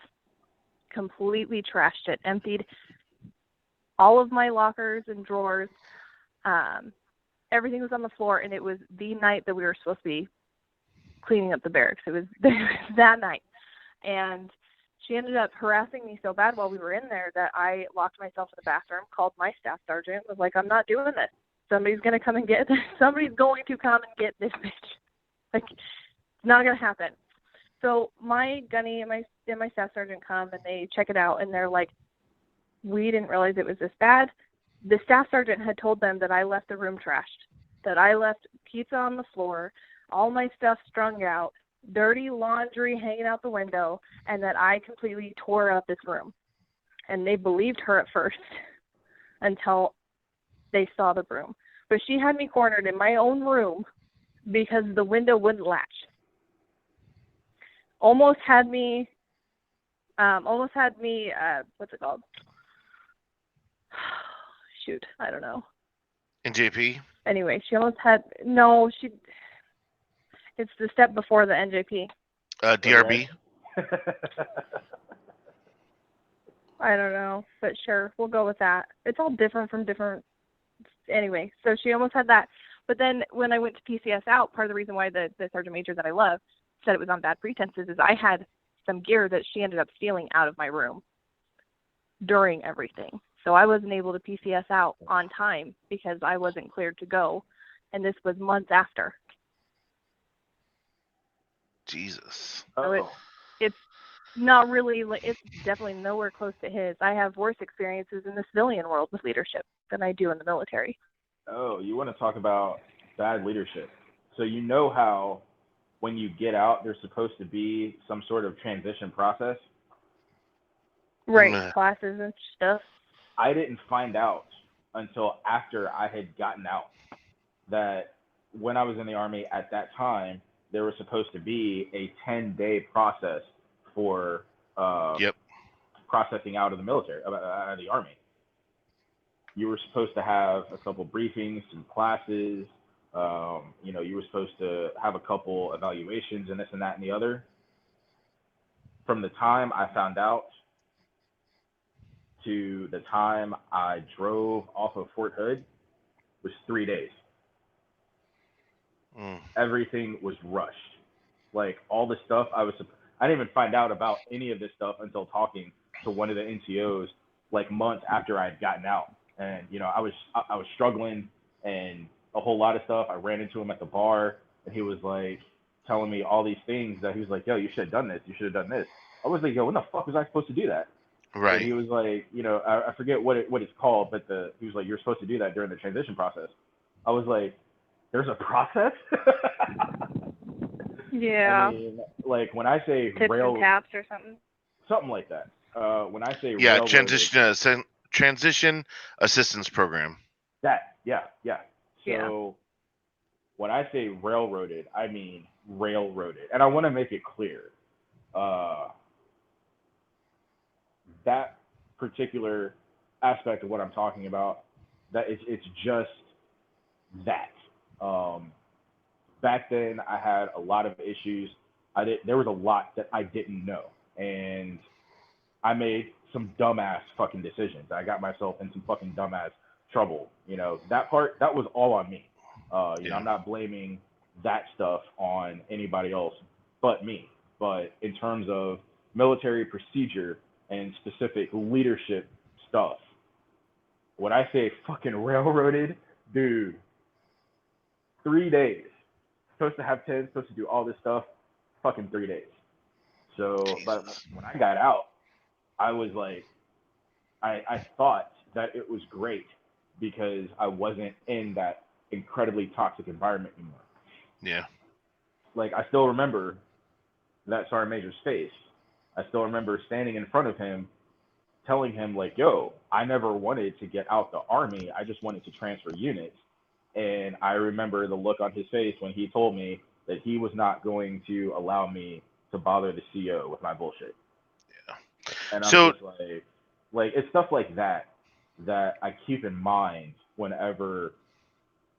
Completely trashed it. Emptied all of my lockers and drawers. Everything was on the floor, and it was the night that we were supposed to be cleaning up the barracks. It was that night. And she ended up harassing me so bad while we were in there that I locked myself in the bathroom, called my staff sergeant, was like, I'm not doing this. Somebody's going to come and get this. Somebody's going to come and get this bitch. Like, it's not going to happen. So my gunny and my staff sergeant come, and they check it out, and they're like, we didn't realize it was this bad. The staff sergeant had told them that I left the room trashed, that I left pizza on the floor, all my stuff strung out, dirty laundry hanging out the window, and that I completely tore up this room. And they believed her at first until they saw the broom. But she had me cornered in my own room because the window wouldn't latch. Almost had me, what's it called? Shoot, I don't know. NJP? Anyway, it's the step before the NJP. DRB? I don't know, but sure, we'll go with that. It's all different from different. Anyway, so she almost had that. But then when I went to PCS out, part of the reason why the sergeant major that I love said it was on bad pretenses is I had some gear that she ended up stealing out of my room during everything. So I wasn't able to PCS out on time because I wasn't cleared to go. And this was months after. Jesus. So it's not really, it's definitely nowhere close to his. I have worse experiences in the civilian world with leadership than I do in the military. Oh, you want to talk about bad leadership. So you know how when you get out, there's supposed to be some sort of transition process? Right, Meh. classes and stuff. I didn't find out until after I had gotten out that when I was in the Army at that time, there was supposed to be a 10-day process for Yep. processing out of the military, out of the Army. You were supposed to have a couple briefings, some classes. You were supposed to have a couple evaluations and this and that and the other. From the time I found out to the time I drove off of Fort Hood was 3 days. Mm. Everything was rushed. Like all the stuff I didn't even find out about any of this stuff until talking to one of the NCOs like months after I had gotten out. And I was struggling and a whole lot of stuff. I ran into him at the bar and he was like telling me all these things that he was like, yo, you should have done this. You should have done this. I was like, yo, when the fuck was I supposed to do that? Right. And he was like, I forget what it's called, but he was like, you're supposed to do that during the transition process. I was like, there's a process? Yeah. I mean, like when I say Tips and taps or something. something like that. When I say Yeah, railroaded, transition assistance program. that, yeah. So when I say railroaded, I mean railroaded, and I want to make it clear. That particular aspect of what I'm talking about, that it's just that. Back then, I had a lot of issues. There was a lot that I didn't know, and I made some dumbass fucking decisions. I got myself in some fucking dumbass trouble. That was all on me. I'm not blaming that stuff on anybody else but me. But in terms of military procedure and specific leadership stuff, when I say fucking railroaded, dude, 3 days. Supposed to have 10, supposed to do all this stuff, fucking 3 days. So, but when I got out, I was like, I thought that it was great because I wasn't in that incredibly toxic environment anymore. Yeah. Like, I still remember that Sergeant Major's face. I still remember standing in front of him, telling him, like, yo, I never wanted to get out the Army. I just wanted to transfer units. And I remember the look on his face when he told me that he was not going to allow me to bother the CO with my bullshit. Yeah. And I'm just like it's stuff like that I keep in mind whenever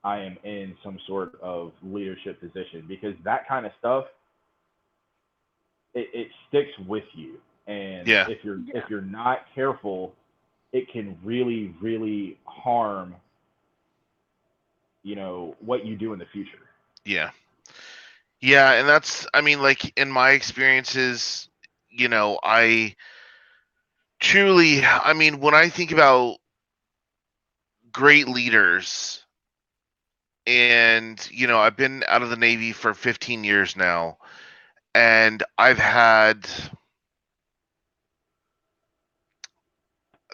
I am in some sort of leadership position, because that kind of stuff, it sticks with you. And if you're not careful, it can really, really harm what you do in the future. Yeah, and that's, I mean, like in my experiences, I truly, I mean, when I think about great leaders, and I've been out of the Navy for 15 years now, and I've had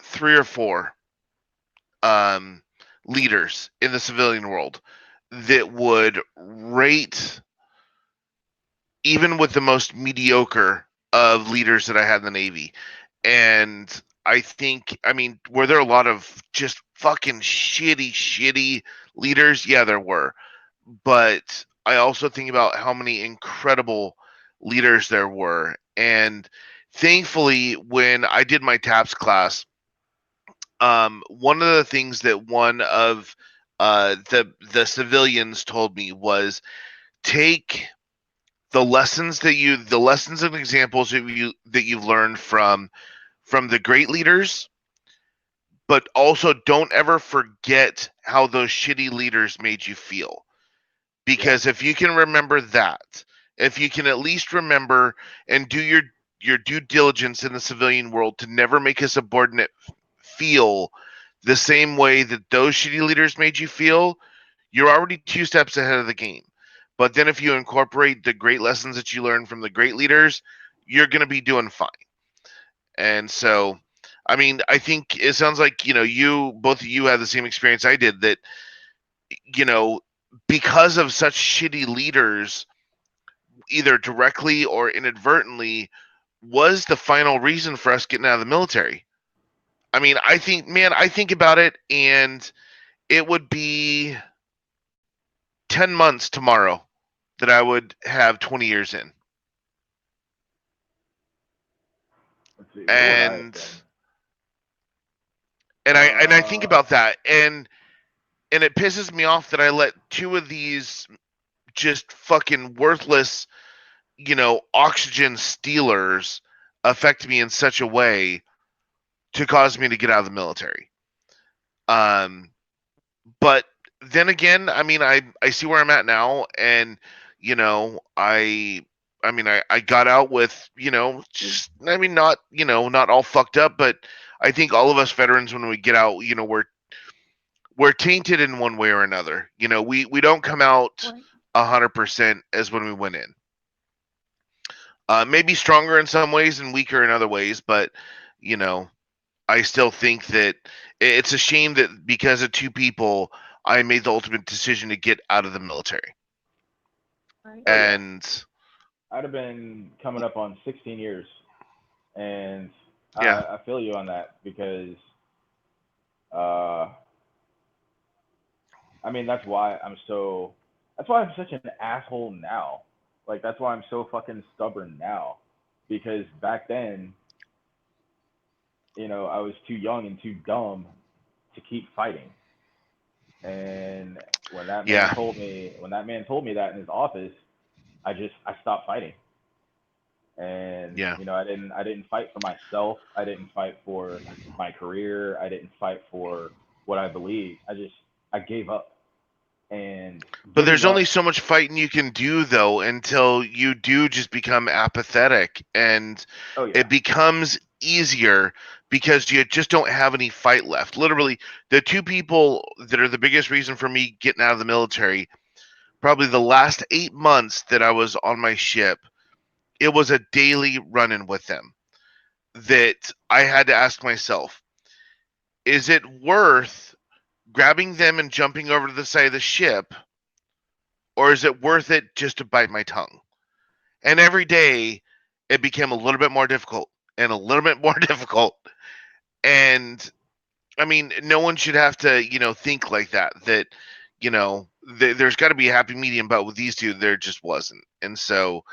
3 or 4 leaders in the civilian world that would rate, even with the most mediocre of leaders that I had in the Navy. And I think, I mean, were there a lot of just fucking shitty leaders? Yeah, there were. But I also think about how many incredible leaders there were. And thankfully, when I did my TAPS class, one of the things that one of the civilians told me was, take the lessons and examples that you've learned from the great leaders, but also don't ever forget how those shitty leaders made you feel. Because if you can remember that, if you can at least remember and do your due diligence in the civilian world to never make a subordinate feel the same way that those shitty leaders made you feel, you're already 2 steps ahead of the game. But then if you incorporate the great lessons that you learn from the great leaders, you're going to be doing fine. And so, I mean, I think it sounds like, both of you had the same experience I did, that, because of such shitty leaders, either directly or inadvertently, was the final reason for us getting out of the military. I mean, I think about it, and it would be 10 months tomorrow that I would have 20 years in. Let's see, where would I have And been? I think about that, and it pisses me off that I let 2 of these just fucking worthless, oxygen stealers affect me in such a way to cause me to get out of the military. But then again, I mean, I see where I'm at now, and I got out with, just, I mean, not, not all fucked up, but I think all of us veterans, when we get out, we're tainted in one way or another. We don't come out 100% as when we went in. Maybe stronger in some ways and weaker in other ways, but I still think that it's a shame that because of 2 people, I made the ultimate decision to get out of the military. Right. And I'd have been coming up on 16 years, and yeah, I feel you on that because, uh, I mean, that's why I'm such an asshole now. Like, that's why I'm so fucking stubborn now, because back then, I was too young and too dumb to keep fighting. And yeah, when that man told me that in his office, I stopped fighting. And yeah. I didn't fight for myself. I didn't fight for my career. I didn't fight for what I believe. I gave up. And But giving there's only up. so much fighting you can do, though, until you do just become apathetic, and Oh yeah. it becomes easier because you just don't have any fight left. Literally, the 2 people that are the biggest reason for me getting out of the military, probably the last 8 months that I was on my ship, it was a daily run-in with them that I had to ask myself, is it worth grabbing them and jumping over to the side of the ship, or is it worth it just to bite my tongue? And every day it became a little bit more difficult and a little bit more difficult. And I mean, no one should have to, think like that, there's got to be a happy medium, but with these 2, there just wasn't. And so,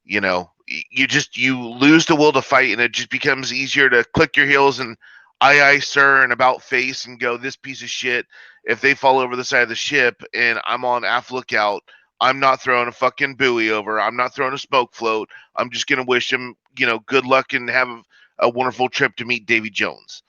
you lose the will to fight, and it just becomes easier to click your heels and aye sir and about face and go, this piece of shit, if they fall over the side of the ship and I'm on aft lookout, I'm not throwing a fucking buoy over, I'm not throwing a smoke float, I'm just gonna wish him, good luck and have a wonderful trip to meet Davy Jones.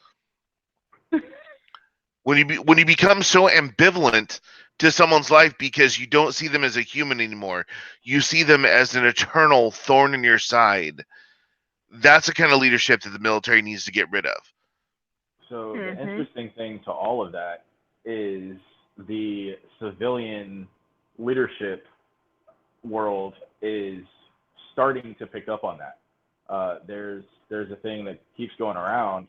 When you become so ambivalent to someone's life because you don't see them as a human anymore, you see them as an eternal thorn in your side. That's the kind of leadership that the military needs to get rid of. So the Mhm. interesting thing to all of that is the civilian leadership world is starting to pick up on that. There's a thing that keeps going around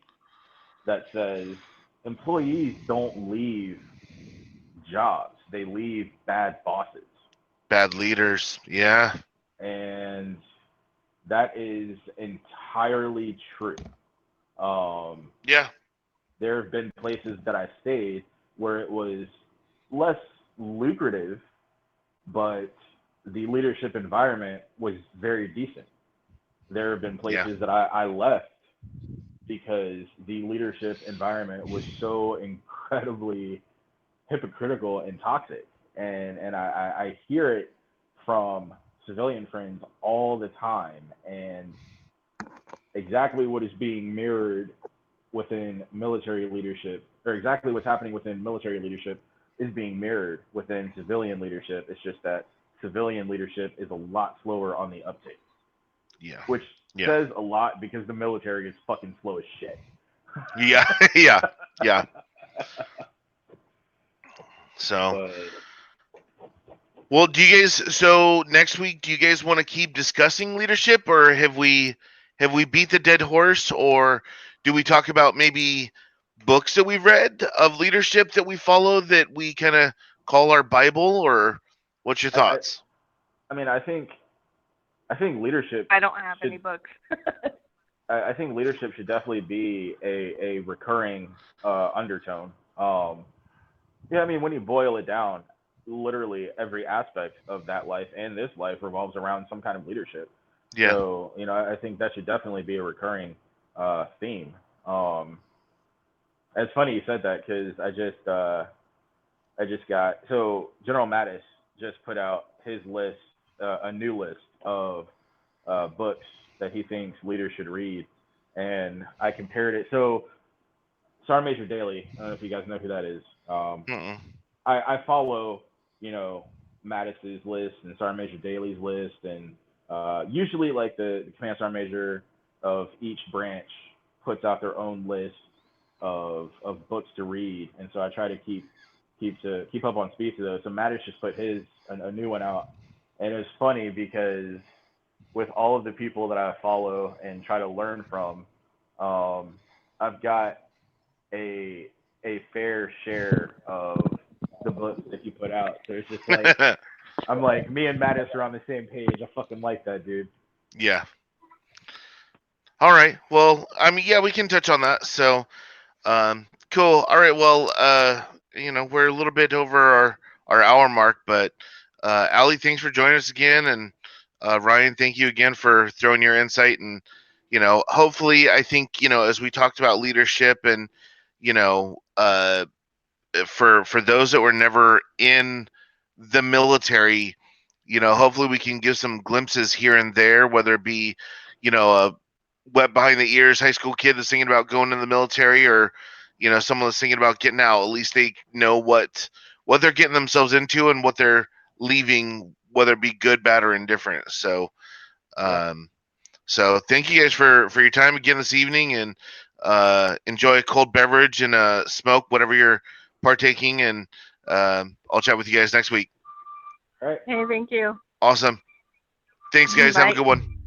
that says employees don't leave jobs; they leave bad bosses, Bad leaders, yeah, and that is entirely true. Um, yeah, there have been places that I stayed where it was less lucrative, but the leadership environment was very decent. There have been yeah. places that I left because the leadership environment was so incredibly hypocritical and toxic. And I hear it from civilian friends all the time. And exactly what is being mirrored within military leadership, or exactly what's happening within military leadership, is being mirrored within civilian leadership. It's just that civilian leadership is a lot slower on the uptake, Yeah. which Yeah. says a lot because the military is fucking slow as shit. Yeah. Yeah. Yeah. So, well, do you guys? So next week, do you guys want to keep discussing leadership, or have we beat the dead horse, or do we talk about maybe books that we've read of leadership that we follow that we kind of call our Bible, or what's your thoughts? I mean, I think leadership. I don't have should, any books. I think leadership should definitely be a recurring undertone. Yeah, I mean, when you boil it down, literally every aspect of that life and this life revolves around some kind of leadership. Yeah. So, I think that should definitely be a recurring theme. It's funny you said that because I just got so General Mattis just put out his list, a new list of books that he thinks leaders should read, and I compared it. So Sergeant Major Daly, I don't know if you guys know who that is. I follow, Mattis's list and Sergeant Major Daly's list, and usually like the Command Sergeant Major of each branch puts out their own list of books to read, and so I try to keep up on speed to those. So Mattis just put a new one out, and it's funny because with all of the people that I follow and try to learn from, I've got a fair share of the books that you put out. So it's just like I'm like, me and Mattis are on the same page. I fucking like that, dude. Yeah. All right. Well, I mean, yeah, we can touch on that. So, cool. All right. Well, we're a little bit over our hour mark, but Allie, thanks for joining us again, and Ryan, thank you again for throwing your insight. And hopefully, I think as we talked about leadership, and for those that were never in the military, hopefully we can give some glimpses here and there, whether it be a wet behind the ears high school kid that's thinking about going in the military, or someone that's thinking about getting out. At least they know what they're getting themselves into and what they're leaving, whether it be good, bad, or indifferent. So so thank you guys for your time again this evening, and enjoy a cold beverage and smoke whatever you're partaking, and I'll chat with you guys next week. All right. Hey, thank you. Awesome. Thanks, guys. Bye. Have a good one.